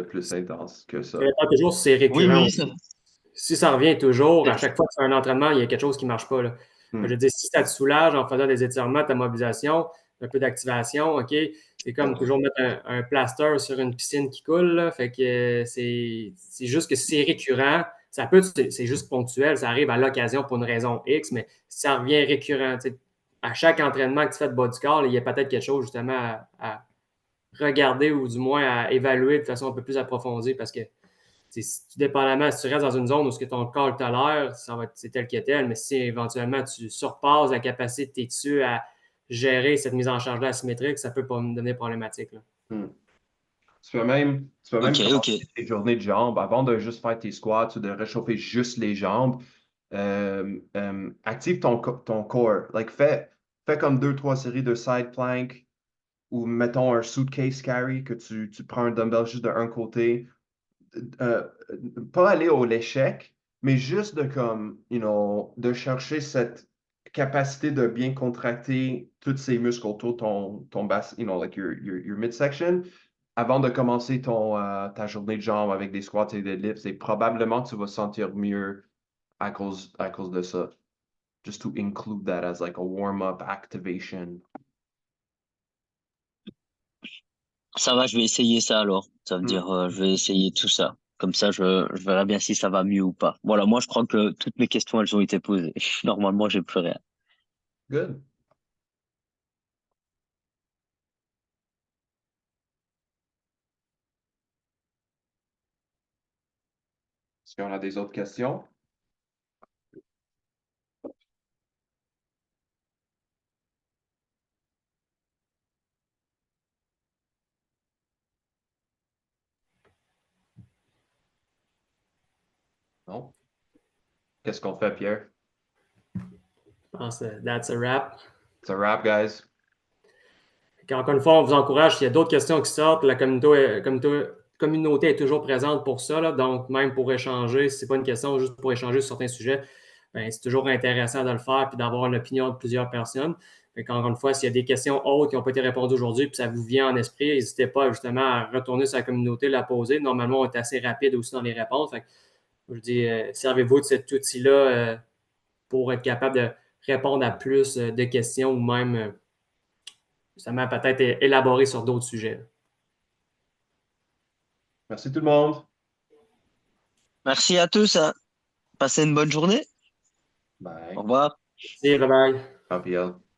plus intense que Ça ça. dépend toujours si c'est Oui, récurrent oui, aussi. Si ça revient toujours, à c'est- chaque fois que tu fais un entraînement, il y a quelque chose qui ne marche pas, là. Je veux Hmm. dire, si ça te soulage en faisant des étirements, ta mobilisation, un peu d'activation, OK, c'est comme toujours mettre un plaster sur une piscine qui coule, là. Fait que c'est juste que si c'est récurrent, c'est juste ponctuel, ça arrive à l'occasion pour une raison X, mais si ça revient récurrent, tu sais, à chaque entraînement que tu fais de bas du corps, là, il y a peut-être quelque chose justement à regarder ou du moins à évaluer de façon un peu plus approfondie parce que dépendamment, si tu restes dans une zone où ce que ton corps le tolère, c'est tel que tel, mais si éventuellement tu surpasses la capacité de tes tissus à gérer cette mise en charge-là asymétrique, ça peut pas me donner problématique, là. Hmm. Tu peux même Ok, ok. commencer tes journées de jambes avant de juste faire tes squats ou de réchauffer juste les jambes. Active ton corps. Like, fais comme 2, 3 séries de side plank ou mettons un suitcase carry que tu prends un dumbbell juste de un côté. euh, Pas aller au l'échec, mais juste de comme, de chercher cette capacité de bien contracter tous ces muscles autour de ton bassin, like your midsection, avant de commencer ta journée de jambes avec des squats et des lifts, et probablement tu vas sentir mieux à cause de ça. Just to include that as like a warm-up activation. Ça va, je vais essayer ça alors. Ça veut dire, je vais essayer tout ça. Comme ça, je verrai bien si ça va mieux ou pas. Voilà, moi, je crois que toutes mes questions, elles ont été posées. Normalement, j'ai plus rien. Good. Est-ce qu'on a des autres questions? Non? Qu'est-ce qu'on fait, Pierre? Je pense que that's a wrap. It's a wrap, guys. Encore une fois, on vous encourage. S'il y a d'autres questions qui sortent, la communauté est toujours présente pour ça, là. Donc, même pour échanger, si ce n'est pas une question, juste pour échanger sur certains sujets, ben, c'est toujours intéressant de le faire et d'avoir une opinion de plusieurs personnes. Fait qu'encore une fois, s'il y a des questions autres qui n'ont pas été répondues aujourd'hui, puis ça vous vient en esprit, n'hésitez pas justement à retourner sur la communauté, la poser. Normalement, on est assez rapide aussi dans les réponses. Fait que, je dis, servez-vous de cet outil-là pour être capable de répondre à plus de questions ou même justement peut-être élaborer sur d'autres sujets. Merci tout le monde. Merci à tous, hein. Passez une bonne journée. Bye. Au revoir. Merci, bye bye. Ciao, Pierre.